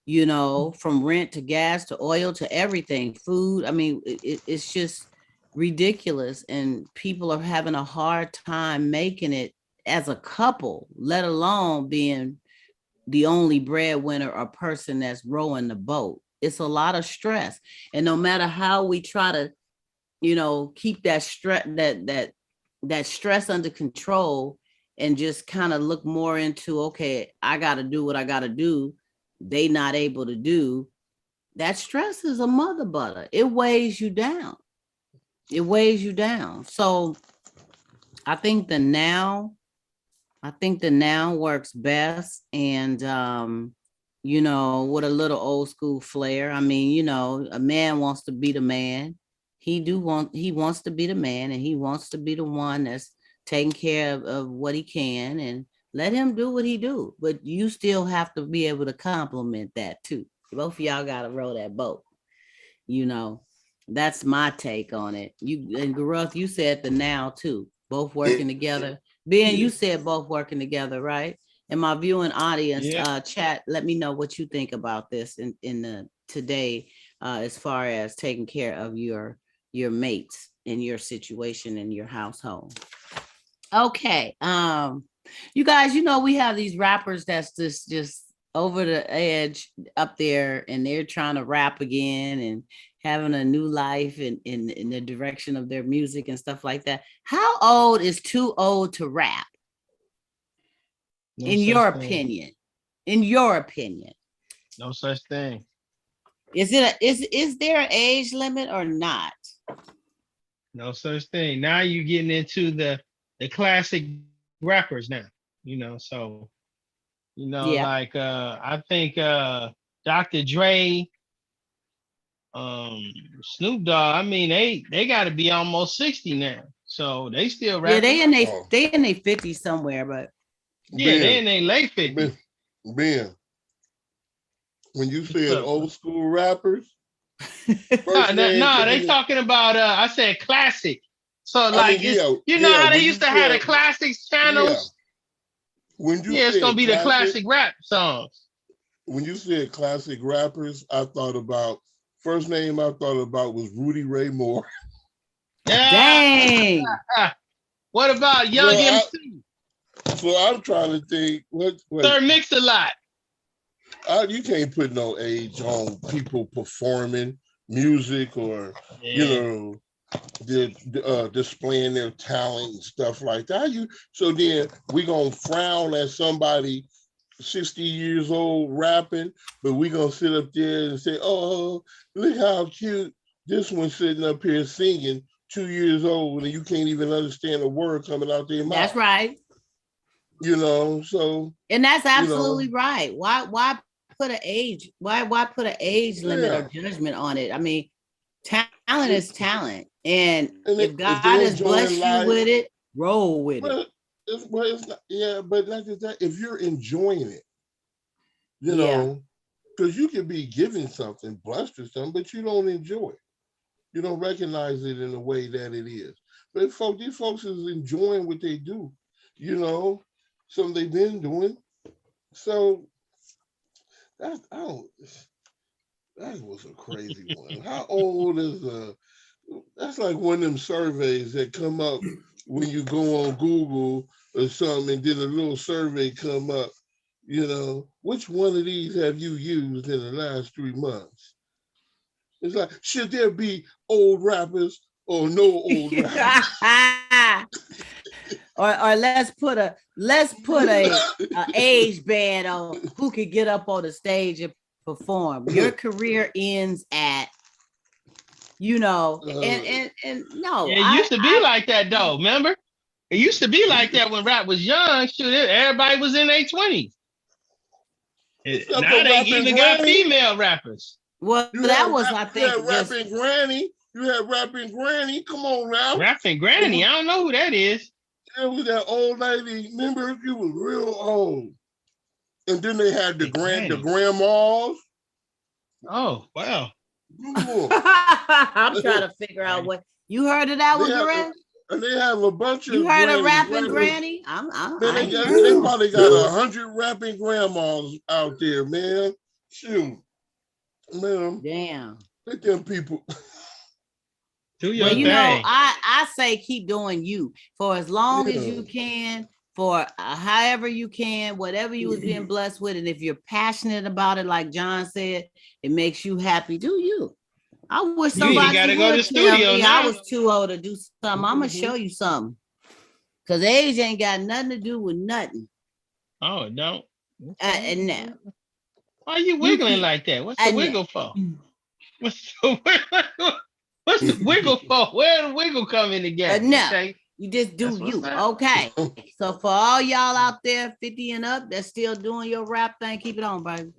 from rent to gas to oil to everything, food. I mean, it's just ridiculous, and people are having a hard time making it as a couple, let alone being the only breadwinner or person that's rowing the boat. It's a lot of stress. And no matter how we try to, keep that stress that stress under control and just kind of look more into, okay, I gotta do what I gotta do, they not able to do. That stress is a mother butter. It weighs you down. It weighs you down. So I think the now works best. And with a little old school flair. I mean, a man wants to be the man. He wants to be the man, and he wants to be the one that's taking care of what he can, and let him do what he do. But you still have to be able to compliment that too. Both of y'all gotta row that boat, you know. That's my take on it. You and Garuth, you said the now too, both working together. Ben, you said both working together, right? And my viewing audience, Yeah. chat, let me know what you think about this in the today, as far as taking care of your mates in your situation in your household. Okay. You guys, we have these rappers that's just over the edge up there, and they're trying to rap again and having a new life in the direction of their music and stuff like that. How old is too old to rap, No in such your thing. opinion? In your opinion, No such thing. is there an age limit or not? No such thing. Now you getting into the classic rappers now. You know, so Yeah. like I think Dr. Dre, Snoop Dogg, I mean they got to be almost 60 now. So they still Yeah, rapping. they in they 50s somewhere, but Yeah, they in Ben, their late 50s. Ben, when you What's said up? old school rappers, first name No, they came. talking about I said classic. So I mean, like it's yeah, you know yeah. how they When used you to have the said, classics yeah, channels? when you Yeah, it's gonna said be the classic, classic rap songs. when you said classic rappers, I thought about first name I thought about was Rudy Ray Moore. Yeah. dang. What about So Young MC? I'm trying to think. Wait, Sir Mix-a-Lot. you can't put no age on people performing music or you Yeah. know they're displaying their talent and stuff like that. So then we gonna frown at somebody 60 years old rapping, but we gonna sit up there and say, "Oh, look how cute this one sitting up here singing, 2 years old, and you can't even understand a word coming out their mouth." That's right. So And that's you know, absolutely right. Why put an age? Why put an age limit or yeah. judgment on it? I mean, talent is talent. And And if if God they has enjoying blessed you life, with it, roll with it. well, it's not, yeah, but not just that. If you're enjoying it, Yeah. because you could be given something, blessed or something, but you don't enjoy it. You don't recognize it in the way that it is. But these folks is enjoying what they do, something they've been doing. So I don't. That was a crazy one. How old is that's like one of them surveys that come up when you go on Google or something, and then a little survey come up, which one of these have you used in the last 3 months? It's like, should there be old rappers or no old rappers? or let's put a age band on who could get up on the stage and perform. Your career ends at, and no, It used to be like that though, remember? It used to be like that when rap was young. Shoot, everybody was in their 20s. Except for Now they rapping even got Granny. female rappers. well, You that had was, I you had think, just rapping Granny. You had rapping Granny. Come on now. Rapping Granny, I don't know who that is. It was that old lady. Remember, she was real old. And then they had the Granny. grandmas. Oh, wow. I'm trying to figure out what you heard of that one, Granny. And they have a bunch of You heard of rapping rappers. Granny? Man, they probably got 100 rapping grandmas out there, man. Shoot, man. Damn. Let them people. Do your Well, thing. I say keep doing you for as long as you can, for however you can, whatever you was being blessed with, and if you're passionate about it, like John said, it makes you happy. Do you? I wish somebody gotta would go to the tell studio me now. I was too old to do something. I'm gonna show you something, cause age ain't got nothing to do with nothing. Oh, it don't. And now, Why are you wiggling like that? What's the wiggle for? What's the wiggle for? Where the wiggle come in again? No, Okay. you just do That's you. what's up. Okay. So for all y'all out there 50 and up that's still doing your rap thing, keep it on, baby.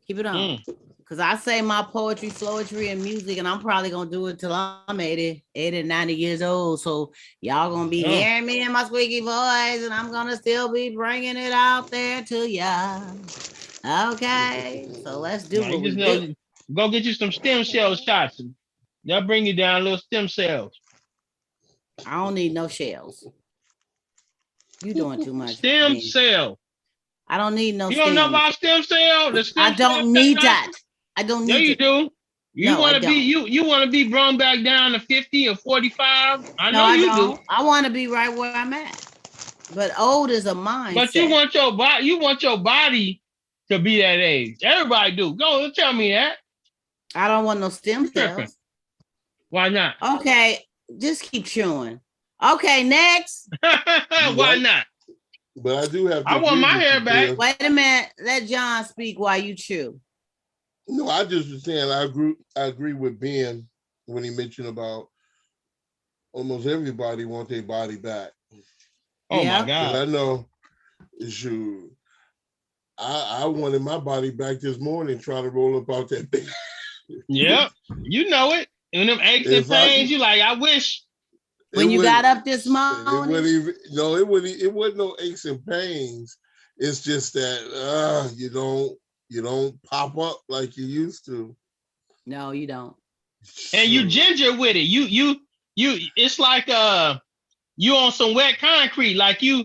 Keep it on. Because I say my poetry, and music, and I'm probably going to do it till I'm 80, 90 years old. So y'all going to be hearing me in my squeaky voice, and I'm going to still be bringing it out there to y'all. Okay. So let's do what we do. Go get you some stem cell shots. They'll bring you down little stem cells. I don't need no shells. You doing too much. Stem cell. I don't need no You don't know about stem cell? I don't need that. I don't need it. You do. You want to be you want to be brought back down to 50 or 45? I know you do. I want to be right where I'm at. But old is a mindset. But you want your body to be that age. Everybody do. Go tell me that. I don't want no stem cells. Why not? Okay, just keep chewing. Okay, next. Why not? But I do have to. I want my hair back. Wait a minute. Let John speak while you chew. No, I just was saying I agree with Ben when he mentioned about almost everybody want their body back. Oh my God. I know Shoot, I wanted my body back this morning trying to roll up out that bed. Yep, you know it. And them aches and If I pains, could- you like, I wish. When you got up this It wouldn't morning, even, no, it wasn't no aches and pains. It's just that you don't pop up like you used to. no, you don't. And you Shoot. ginger with it. You it's like you on some wet concrete. Like you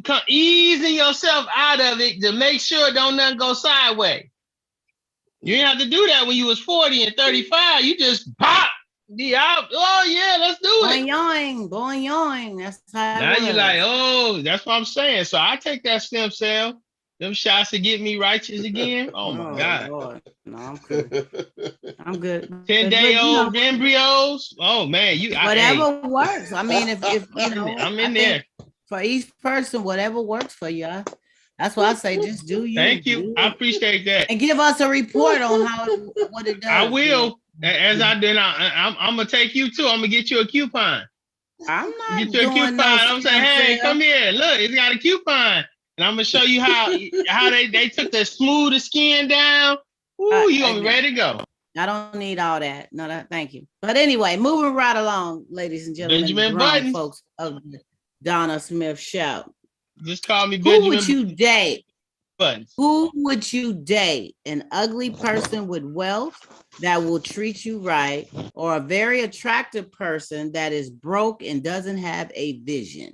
come easing yourself out of it to make sure don't nothing go sideways. You didn't have to do that when you was 40 and 35. You just pop the out. Oh yeah, let's do it. Boing, boing. That's how Now it you're was. like, oh, that's what I'm saying. So I take that stem cell, them shots to get me righteous again. Oh my God. Lord. No, I'm good. I'm good. 10-day-old embryos. Oh man, Whatever works. I mean, if you know, I'm I in think there. for each person, whatever works for you. That's why I say just do you. Thank you. Do I it. appreciate that. And give us a report on what it does. I will. As I did, I'm gonna take you too. I'm gonna get you a coupon. I'm not Get you a doing coupon. no I'm saying, hey, stem come here. Look, it's got a coupon. And I'm gonna show you how they took the smooth skin down. Ooh, you gonna be ready to go. I don't need all that. No, thank you. But anyway, moving right along, ladies and gentlemen, Benjamin grown Button. folks of the Donna Smith Show. Just call me Who Benjamin would you date? Button. Who would you date? An ugly person with wealth that will treat you right, or a very attractive person that is broke and doesn't have a vision?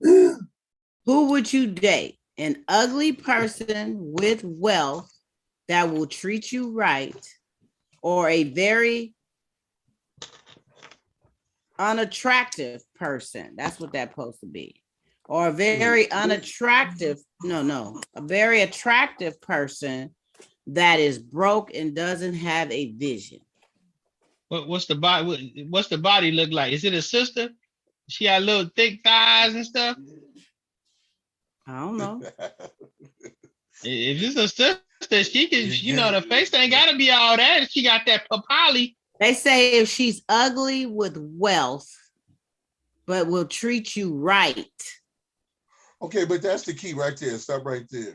Who would you date? An ugly person with wealth that will treat you right, or a very unattractive person? That's what that's supposed to be. Or a very unattractive, a very attractive person that is broke and doesn't have a vision. What's the body? What's the body look like? Is it a sister? She got little thick thighs and stuff. I don't know. If it's a sister, she can. You know, the face ain't got to be all that. She got that papali. They say if she's ugly with wealth, but will treat you right. Okay, but that's the key right there. Stop right there.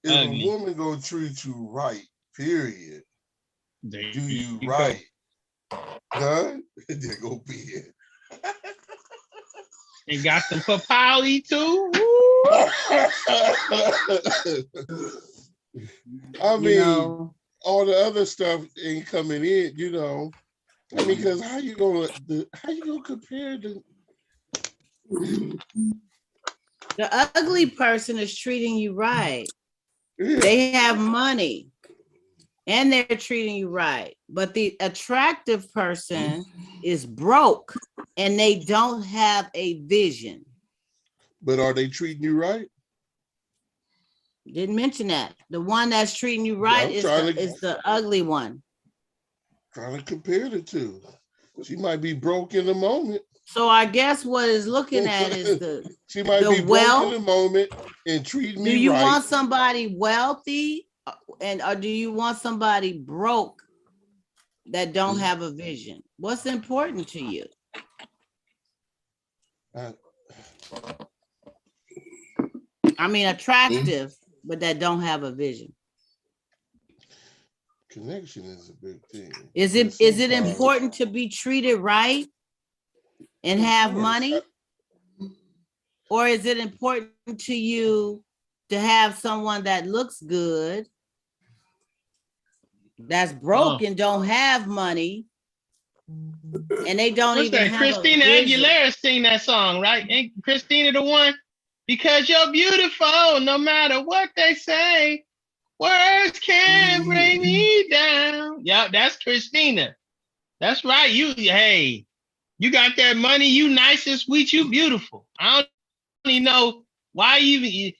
If Ugly. a woman gonna treat you right, period, There do you go. right, done? There go be it. And got some papali too. I mean, You know, all the other stuff ain't coming in, you know. I mean, because how you gonna compare the? the ugly person is treating you right. Yeah. They have money and they're treating you right. But the attractive person is broke and they don't have a vision. But are they treating you right? Didn't mention that. The one that's treating you right I'm is trying to- is the ugly one. Trying to compare the two. She might be broke in the moment. So I guess what is looking at is She might the be broke wealth. in the moment and treating me do you right. want somebody wealthy or do you want somebody broke that don't have a vision? What's important to you? I mean, attractive, but that don't have a vision. Connection is a big thing. Is it important to be treated right and have money? Or is it important to you to have someone that looks good, that's broke and don't have money, and they don't What's even that? have Christina a vision? Aguilera sing that song, right? Ain't Christina the one? Because you're beautiful, no matter what they say. Words can't bring me down. Yeah, that's Christina. That's right. You got that money. You nice and sweet. You beautiful. I don't even know why you even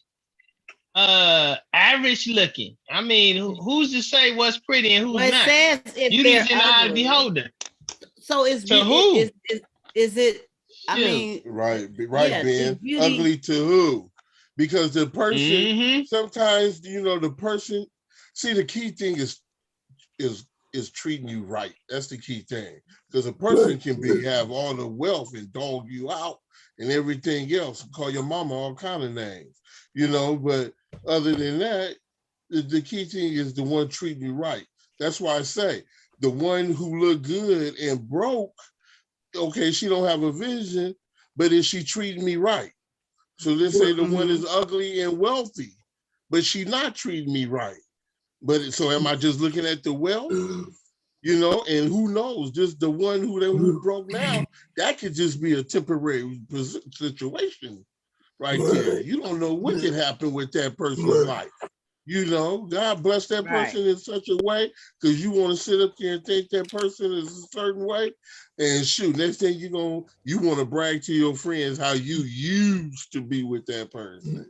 average looking. I mean, who's to say what's pretty and who's Well, it not? says if Beauty's they're in the eye of the ugly. beholder. So it's To who? Is it? I Shoot. mean, Right, yeah, Ben. beauty- Ugly to who? Because the person, Mhm. sometimes, the person, see, the key thing is is treating you right. That's the key thing. Because a person can have all the wealth and dog you out and everything else, and call your mama all kind of names, but other than that, the key thing is the one treating you right. That's why I say the one who look good and broke, okay, she don't have a vision, but is she treating me right? So let's say the one is ugly and wealthy, but she not treating me right. But so am I just looking at the wealth? And who knows, just the one who broke now, that could just be a temporary situation right there. You don't know what could happen with that person's life. God bless that person in such a way, because you want to sit up there and think that person is a certain way, and shoot, next thing you want to brag to your friends how you used to be with that person.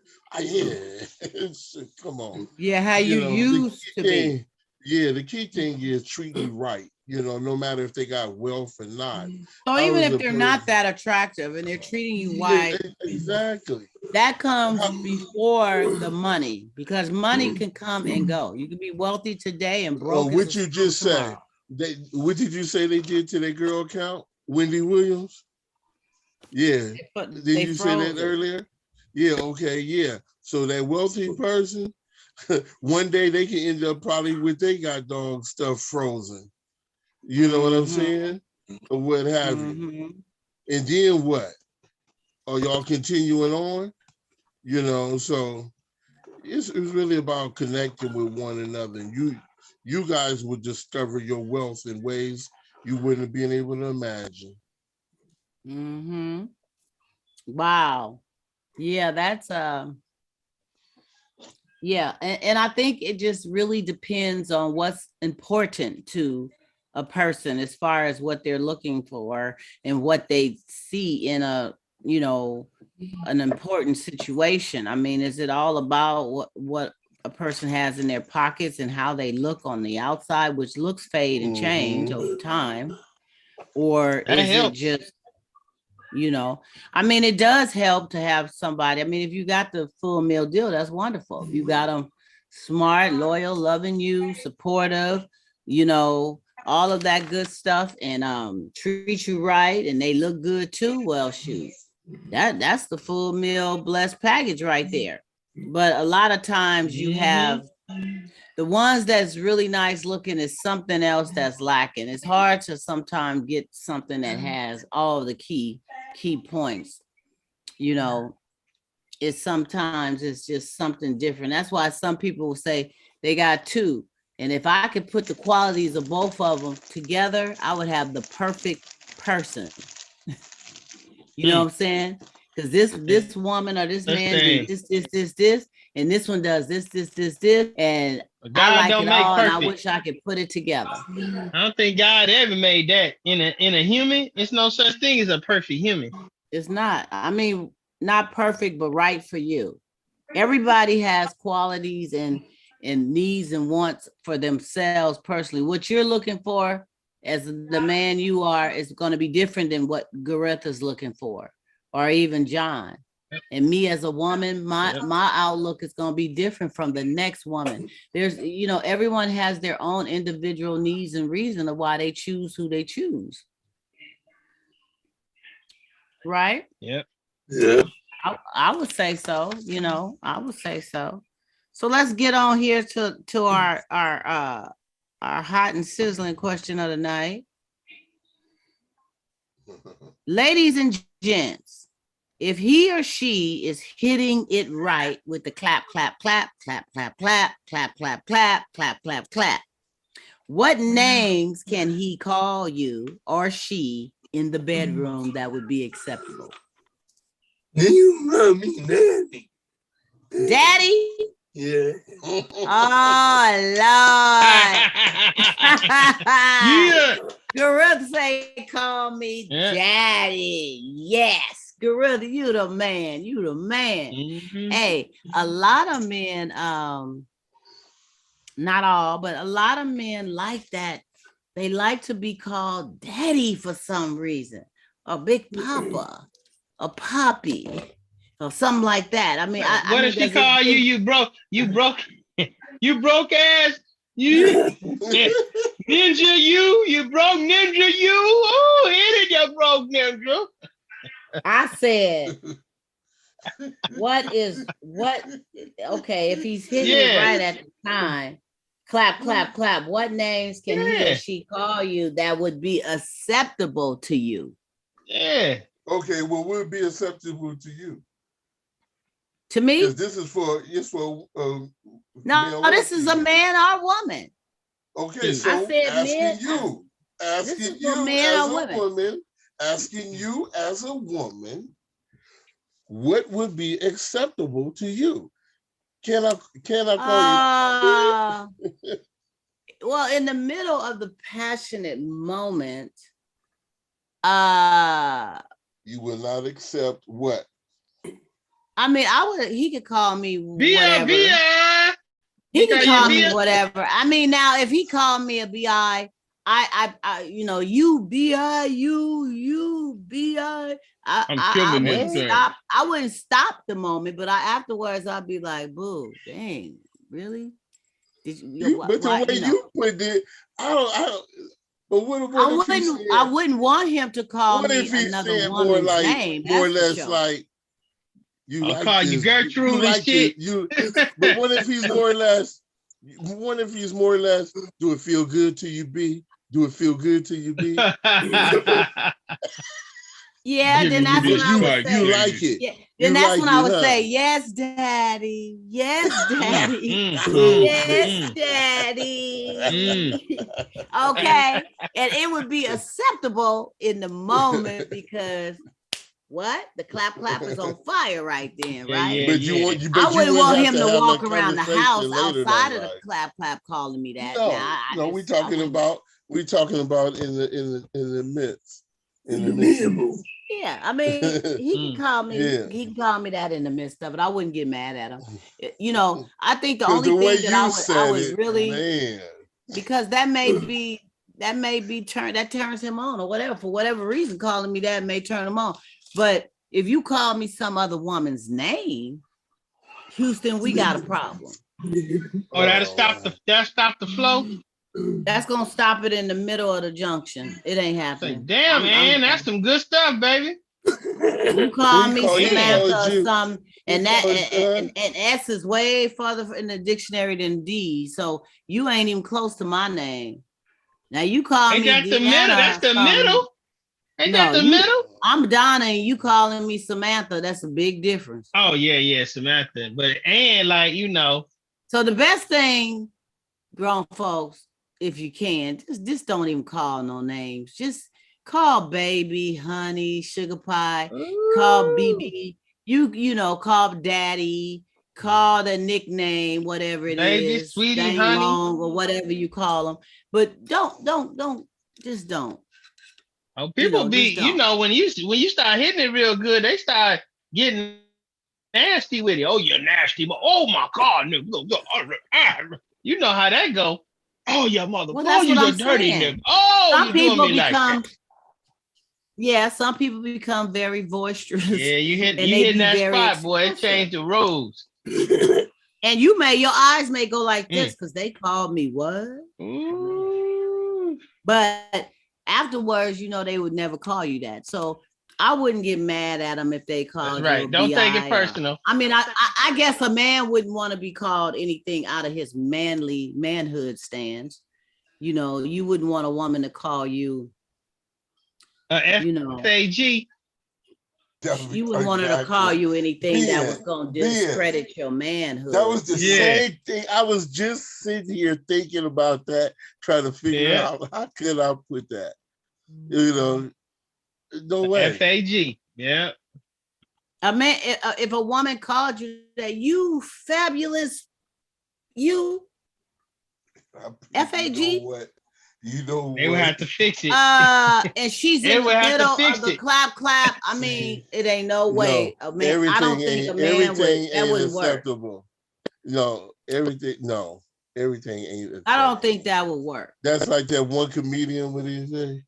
Come on. Yeah, how you used to be. Yeah, the key thing is treating you right, no matter if they got wealth or not. So even if they're not that attractive and they're treating you right, exactly. That comes before the money, because money can come and go. You can be wealthy today and broke. What you just said? What did you say they did to their girl account, Wendy Williams? Yeah, did you say that earlier? Yeah, okay, yeah. So that wealthy person, one day they can end up probably with they got dog stuff frozen. You know what I'm saying? Or what have you. And then what? Are y'all continuing on? So it's really about connecting with one another. And you guys will discover your wealth in ways you wouldn't have been able to imagine. Wow. Yeah, that's yeah, and I think it just really depends on what's important to a person as far as what they're looking for and what they see in a, an important situation. I mean, is it all about what a person has in their pockets and how they look on the outside, which looks fade and change over time? Or is it just, I mean, it does help to have somebody. I mean, if you got the full meal deal, that's wonderful. If you got them smart, loyal, loving you, supportive, all of that good stuff, and treat you right, and they look good too, well, shoot, that's the full meal blessed package right there. But a lot of times you have the ones that's really nice looking is something else that's lacking. It's hard to sometimes get something that has all the key points. It's just something different. That's why some people will say they got two. And if I could put the qualities of both of them together, I would have the perfect person. You know what I'm saying? Because this woman or this man do this, and this one does this, and God I like don't it make all, perfect. and I wish I could put it together. I don't think God ever made that in a human. It's no such thing as a perfect human. It's not. I mean, not perfect, but right for you. Everybody has qualities and needs and wants for themselves personally. What you're looking for as the man you are is going to be different than what Garetha's looking for, or even John. And me as a woman, my outlook is going to be different from the next woman. There's, everyone has their own individual needs and reason of why they choose who they choose. Right? Yep. Yeah. I would say so, I would say so. So let's get on here to our hot and sizzling question of the night. Ladies and gents, if he or she is hitting it right with the clap, clap, clap, clap, clap, clap, clap, clap, clap, clap, clap, clap, what names can he call you or she in the bedroom that would be acceptable? You love me, Daddy. Daddy? Yeah. Oh, Lord. Yeah. Garetha say, call me Daddy. Yes. Garetha, you the man. You the man. Hey, a lot of men, not all, but a lot of men like that. They like to be called Daddy for some reason. Or Big Papa. Or Poppy. Or something like that. I mean, what if she call you? You broke ass You ninja, you broke ninja, you. Oh, hit it, you broke ninja. I said, what? Okay, if he's hitting it Yeah. right at the time, clap, clap, clap. What names can he or Yeah. she call you that would be acceptable to you? Yeah. Okay, well, will it be acceptable to you? To me? Because this is for No, this is a man or woman. Okay, I so said men. asking This is for you men as or a women? woman, asking you as a woman, what would be acceptable to you? Can I call you? Well, in the middle of the passionate moment, you will not accept what? I mean, he could call me Bia, whatever. Bia. He can call me Bia? whatever. I mean, now if he called me a BI, you BI, you BI. I wouldn't stop. I wouldn't stop the moment, but afterwards I'd be like, "Boo, dang, really? Did you?" But the way you put it, I don't. But I wouldn't want him to call me another woman's name. More or less sure. like you I'll like call this, you Gertrude you like and shit. But what if he's more or less? What if he's more or less? Do it feel good to you, B? Do it feel good to you, B? Yeah, then that's when I would say, you like it. Yeah, then that's when I would say, yes, daddy. Yes, daddy. Yes, daddy. Okay. And it would be acceptable in the moment because what? The clap clap is on fire right then, right? But I wouldn't want him to walk around the house outside of the clap clap calling me that. No, we're talking about in the midst. In the midst. Yeah, I mean, he can call me. Yeah. He can call me that in the midst of it. I wouldn't get mad at him. You know, I think the only thing that I was really because that turns him on or whatever. For whatever reason, calling me that may turn him on. But if you call me some other woman's name, Houston, we got a problem. Oh, that'll stop the flow. That's gonna stop it in the middle of the junction. It ain't happening. Damn, man, that's some good stuff, baby. You call me Samantha or something, and S is way farther in the dictionary than D. So you ain't even close to my name. Now you call me. Ain't that the middle? That's the middle. Ain't that the middle? I'm Donna, and you calling me Samantha. That's a big difference. Oh yeah, Samantha. But So the best thing, grown folks, if you can, just don't even call no names. Just call baby, honey, sugar pie. Ooh. Call BB. Call daddy. Call the nickname, whatever it baby, is, sweetie, honey, long or whatever you call them. But don't. Oh, people when you start hitting it real good, they start getting nasty with it. Oh, you're nasty. Oh my God, you know how that go. Oh, your mother. Well, that's you what I'm dirty saying. nigga. Oh, some you people doing me become, like that. Yeah, some people become very boisterous. Yeah, you hitting that spot, boy. It changed the rules. And your eyes may go like this because they called me what? Ooh. But afterwards, they would never call you that. So I wouldn't get mad at them if they called you. Right. Don't take it personal. I guess a man wouldn't want to be called anything out of his manhood stance. You wouldn't want a woman to call you FAG. You wouldn't want her to call you anything that was going to discredit your manhood. That was the same thing. I was just sitting here thinking about that, trying to figure out how could I put that. No way. FAG. Yeah. A man, if a woman called you that, you fabulous, you FAG. They would have to fix it. And she's in the middle of the clap. I mean, it ain't no way. I don't think a man would work. No, everything ain't. I don't think that would work. That's like that one comedian. What did he say?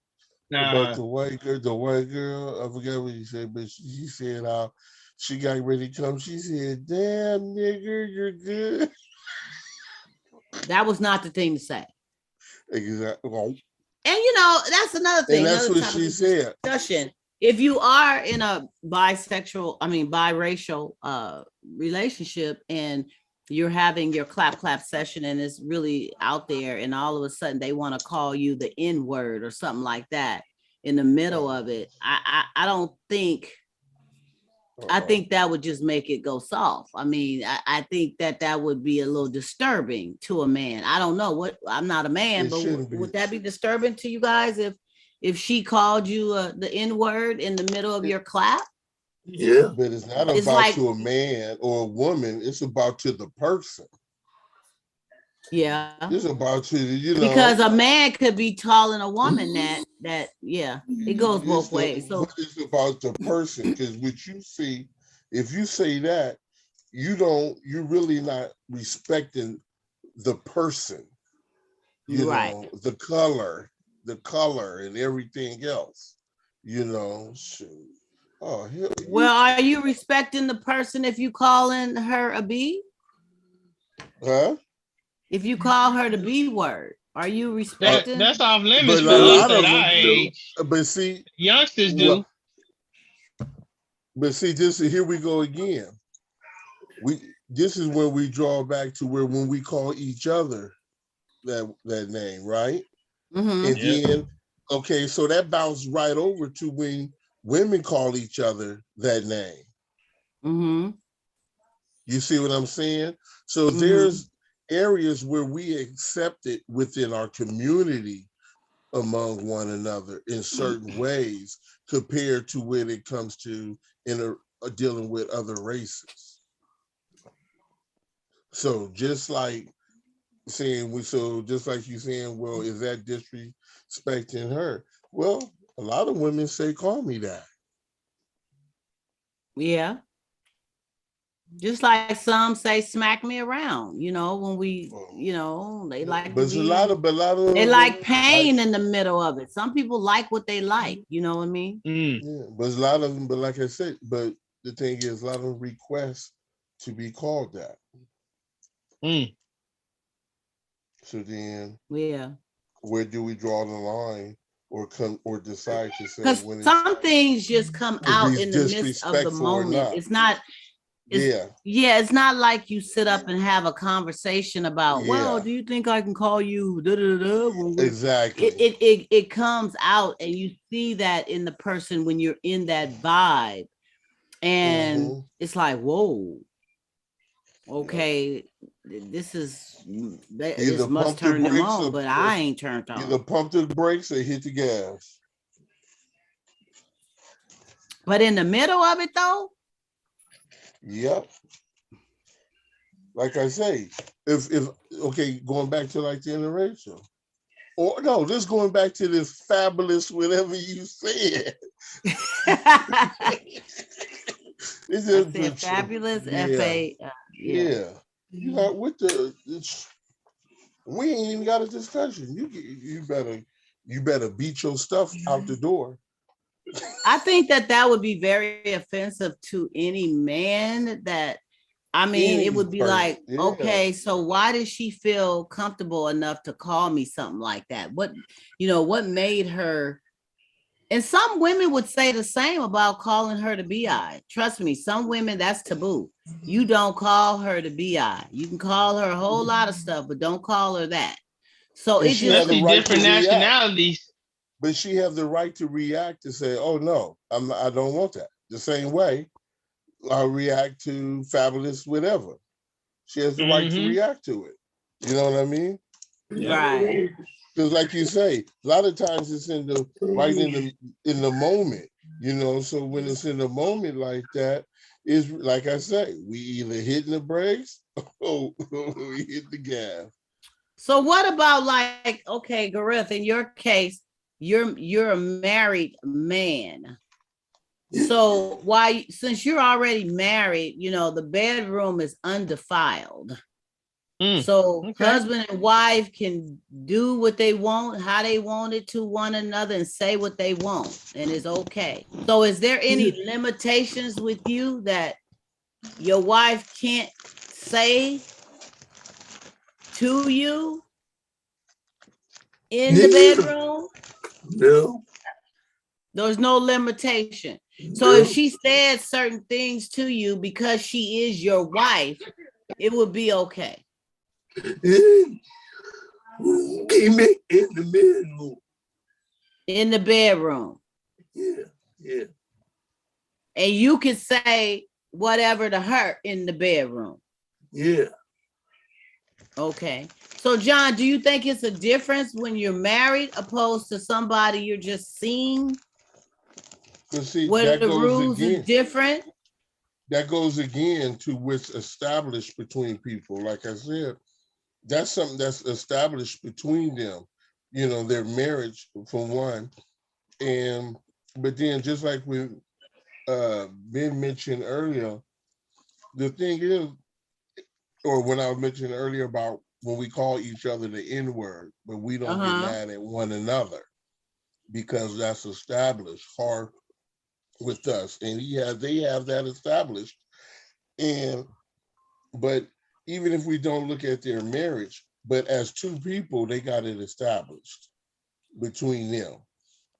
About the white girl. I forgot what he said, but she said how she got ready to come. She said, "Damn nigger, you're good." That was not the thing to say. Exactly. Well, And that's another thing. and that's Another what topic she of said. discussion. If you are in a biracial relationship, and you're having your clap session and it's really out there, and all of a sudden they want to call you the N-word or something like that in the middle of it, I don't think. I think that would just make it go soft. I mean, I think that would be a little disturbing to a man. I don't know I'm not a man, but would that be disturbing to you guys if she called you the N-word in the middle of your clap? Yeah. But it's not about to a man or a woman. It's about to the person. Yeah. It's about to, because a man could be calling a woman that it goes both ways. So but it's about the person, because what you see, if you say that, you're really not respecting the person, right. the color and everything else, shoot. Oh, well, are you respecting the person if you calling her a B? Huh? If you call her the B word, are you respecting? That's off limits for a lot us of at our them, age. But see, youngsters do. But see, here we go again. This is when we draw back to when we call each other that name, right? Mm-hmm. And then, okay, so that bounced right over to when women call each other that name. Mm-hmm. You see what I'm saying? So there's areas where we accept it within our community among one another in certain ways compared to when it comes to dealing with other races. So just like you saying, well, is that disrespecting her? Well, a lot of women say, call me that. Yeah. Just like some say, smack me around, when we, they like, but a lot of they like pain in the middle of it. Some people like what they like, you know what I mean? Yeah, but a lot of them, but like I said, but the thing is, a lot of them request to be called that. So then, where do we draw the line, or decide to say when it's, some things just come out in the midst of the moment. It's not. It's not like you sit up and have a conversation about, well, do you think I can call you exactly. It comes out, and you see that in the person when you're in that vibe, and it's like, whoa, okay, this must turn them on, but I ain't turned on. Either pump the brakes or hit the gas. But in the middle of it, though. Yep. Like I say, if going back to like the interracial, or no, just going back to this fabulous whatever you said. It's just fabulous. FA. Yeah. With we ain't even got a discussion. You better beat your stuff out the door. I think that would be very offensive to any man. It would be like, okay, so why does she feel comfortable enough to call me something like that? What made her? And some women would say the same about calling her the BI. Trust me, some women, that's taboo. You don't call her the BI. You can call her a whole lot of stuff, but don't call her that. So it's just different nationalities. But she have the right to react to say, "Oh no, I don't want that." The same way I react to fabulous whatever. She has the right to react to it. You know what I mean? Right. Because, like you say, a lot of times it's in the moment. So when it's in the moment like that, is like I say, we either hitting the brakes or we hit the gas. So what about okay, Gareth, in your case, you're a married man. So since you're already married, the bedroom is undefiled. So husband and wife can do what they want, how they want it to one another, and say what they want, and it's okay. So is there any limitations with you that your wife can't say to you in the bedroom? No. There's no limitation. So if she said certain things to you because she is your wife, it would be okay. Give me in the bedroom. In the bedroom. Yeah, yeah. And you can say whatever to her in the bedroom. Yeah. Okay. So John, do you think it's a difference when you're married opposed to somebody you're just seeing? See, Where that the goes rules again. is different? That goes again to what's established between people. Like I said, that's something that's established between them. You know, their marriage for one. But then just like we Ben mentioned earlier, the thing is, or when I was mentioning earlier about when we call each other the N-word, but we don't get mad at one another because that's established hard with us. And they have that established. But even if we don't look at their marriage, but as two people, they got it established between them.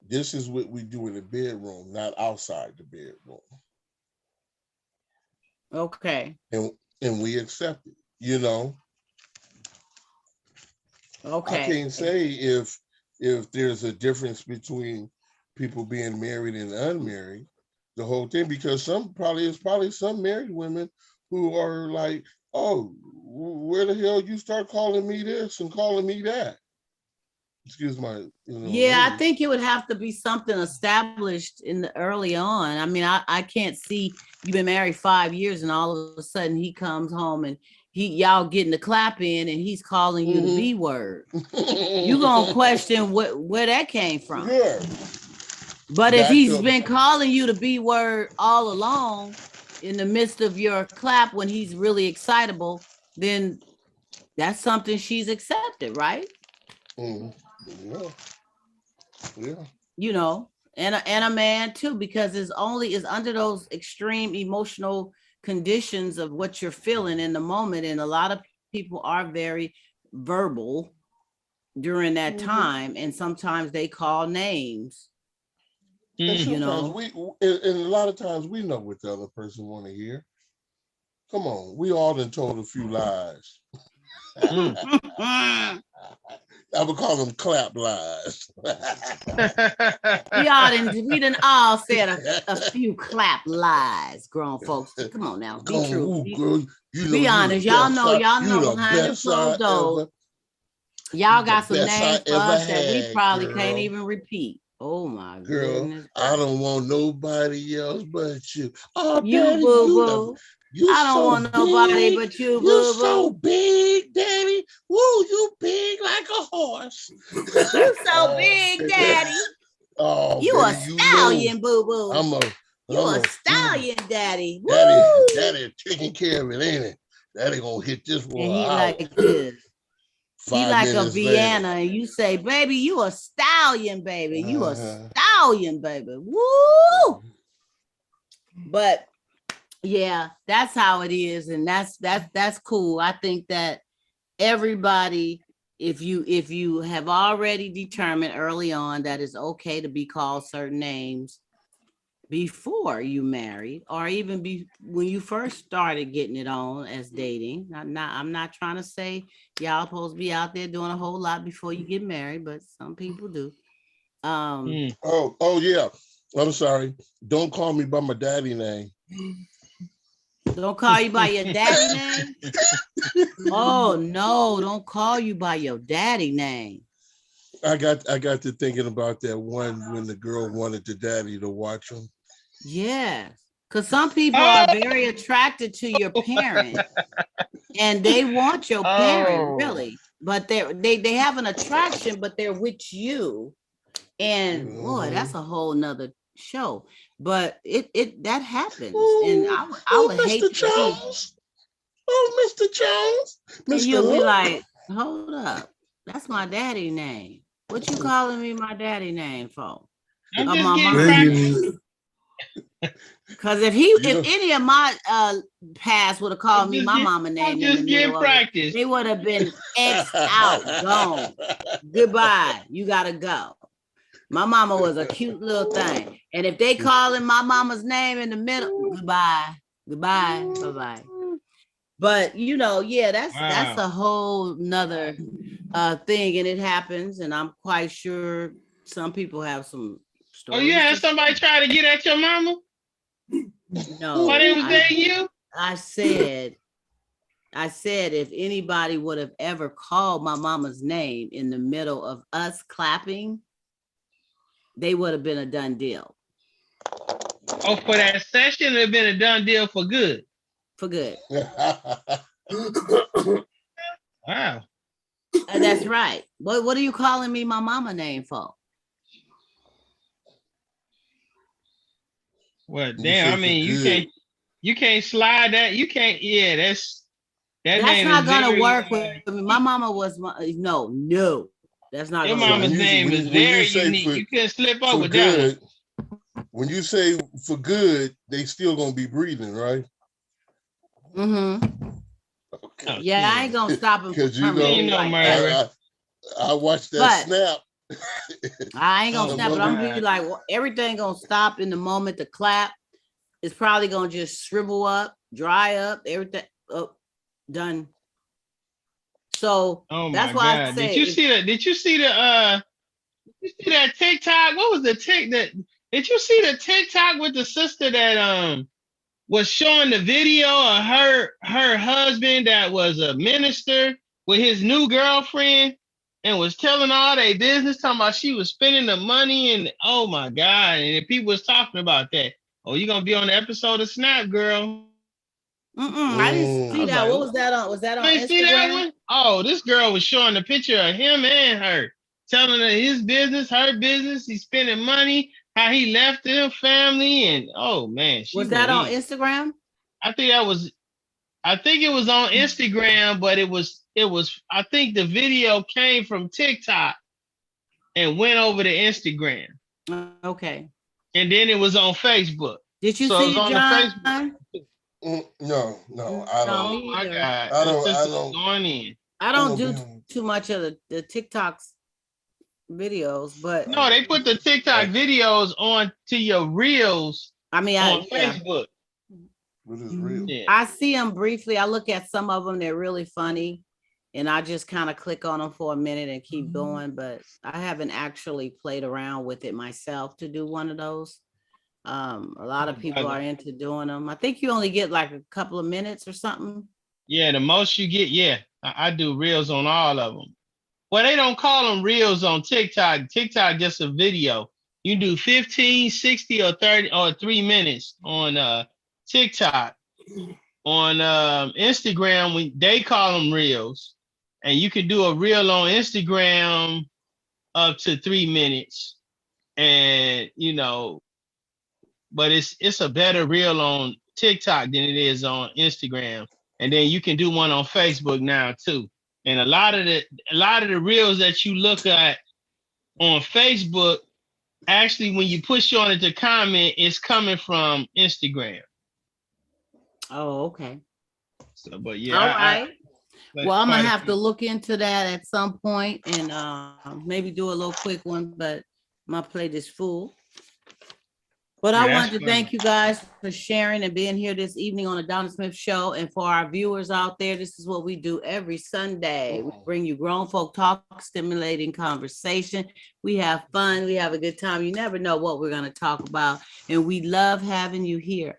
This is what we do in the bedroom, not outside the bedroom. Okay. And we accept it, you know. Okay. I can't say if there's a difference between people being married and unmarried, the whole thing, because probably some married women who are like, oh, where the hell you start calling me this and calling me that? Excuse my, Yeah, I think it would have to be something established in the early on. I mean, I can't see you've been married 5 years and all of a sudden he comes home and y'all getting the clap in and he's calling you the B word. You gonna question where that came from. Yeah. But if he's been calling you the B word all along in the midst of your clap when he's really excitable, then that's something she's accepted, right? Yeah. You know, and a man too, because it's under those extreme emotional conditions of what you're feeling in the moment. And a lot of people are very verbal during that time. And sometimes they call names. And you know, and a lot of times we know what the other person want to hear. Come on, we all done told a few lies. I would call them clap lies. we done all said a few clap lies, grown folks. Come on now, be true. Girl, be honest. Y'all know behind the closed doors. Y'all got some names for us that we probably can't even repeat. Oh my goodness. I don't want nobody else but you. Oh, you Daddy, boo boo. I don't want nobody but you, boo boo. You're so big, Daddy. Woo, you big like a horse. You so big, Daddy. Oh, you baby, a stallion, boo boo. You a stallion, Daddy. Daddy taking care of it, ain't it? Daddy gonna hit this one. And he like this. He like a Vienna, and you say, baby, you a stallion, baby. You a stallion, baby. Woo! But yeah, that's how it is, and that's cool. I think that everybody, if you have already determined early on that it's okay to be called certain names before you married, or even when you first started getting it on as dating. I'm not trying to say y'all supposed to be out there doing a whole lot before you get married, but some people do. Oh yeah. I'm sorry. Don't call me by my daddy name. Don't call you by your daddy name? Oh no, don't call you by your daddy name. I got to thinking about that one when the girl wanted the daddy to watch him. Yes, because some people are very attracted to your parent, and they want your parent really, but they have an attraction, but they're with you, and boy, that's a whole nother show. But it that happens, and I would hate to see. Oh, Mr. Jones. And you'll be like, hold up, that's my daddy name. What you calling me my daddy name for? I'm just getting practice. Because if any of my past would have called me my mama name in the middle of it, they would have been X'd out, gone. Goodbye. You gotta go. My mama was a cute little thing. And if they calling my mama's name in the middle, goodbye. Bye-bye. But that's a whole nother thing, and it happens, and I'm quite sure some people have some stories. Oh, you had somebody try to get at your mama? No. What it was dating you? I said if anybody would have ever called my mama's name in the middle of us clapping, they would have been a done deal. Oh, for that session, it would have been a done deal for good. For good. Wow. That's right. What are you calling me my mama name for? Well, damn, I mean, you can't slide that. You can't, that's not gonna work with me. My mama was no. That's not your mama's name is very unique. You couldn't slip over that. When you say for good, they still gonna be breathing, right? Mm-hmm. Okay. Yeah, I ain't gonna stop him. Because I watched that snap. I ain't gonna snap, but I'm gonna be like, everything gonna stop in the moment to clap. It's probably gonna just shrivel up, dry up, everything up, done. So that's why I say. Did you see that TikTok? What was the did you see the TikTok with the sister that was showing the video of her husband that was a minister with his new girlfriend and was telling all their business, talking about she was spending the money, and oh my God, and people was talking about that. Oh, you gonna be on the episode of Snap, girl? I didn't see that. What was that on? Was that on Instagram? See that one? Oh, this girl was showing the picture of him and her, telling her his business, her business. He's spending money, how he left their family, and oh man, was that on Instagram? I think it was on Instagram, but it was. I think the video came from TikTok and went over to Instagram. Okay. And then it was on Facebook. Did you see John? No, I don't. Oh my God! I don't do too much of the TikToks videos, but no, they put the TikTok videos on to your reels. On Facebook. What is real? Yeah. I see them briefly. I look at some of them; they're really funny, and I just kind of click on them for a minute and keep going. But I haven't actually played around with it myself to do one of those. A lot of people are into doing them. I think you only get like a couple of minutes or something. Yeah, the most you get. Yeah, I do reels on all of them. Well, they don't call them reels on TikTok. TikTok just a video. You do 15, 60, or 30 or 3 minutes on TikTok. On Instagram, they call them reels, and you can do a reel on Instagram up to 3 minutes, and but it's a better reel on TikTok than it is on Instagram, and then you can do one on Facebook now too. And a lot of the reels that you look at on Facebook, actually, when you push on it to comment, it's coming from Instagram. Oh, okay. So, but yeah. All right. Well, I'm gonna have to look into that at some point and maybe do a little quick one, but my plate is full. But I wanted to thank you guys for sharing and being here this evening on the Donna Smith Show. And for our viewers out there, this is what we do every Sunday. We bring you grown folk talk, stimulating conversation. We have fun. We have a good time. You never know what we're going to talk about. And we love having you here.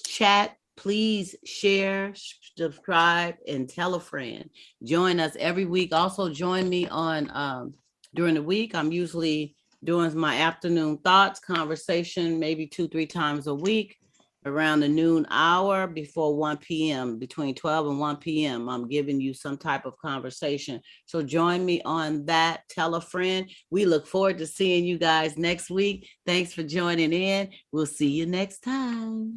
Chat, please share, subscribe, and tell a friend. Join us every week. Also join me on during the week. I'm usually doing my afternoon thoughts conversation, maybe 2-3 times a week around the noon hour before 1 p.m. Between 12 and 1 p.m. I'm giving you some type of conversation. So join me on that. Tell a friend. We look forward to seeing you guys next week. Thanks for joining in. We'll see you next time.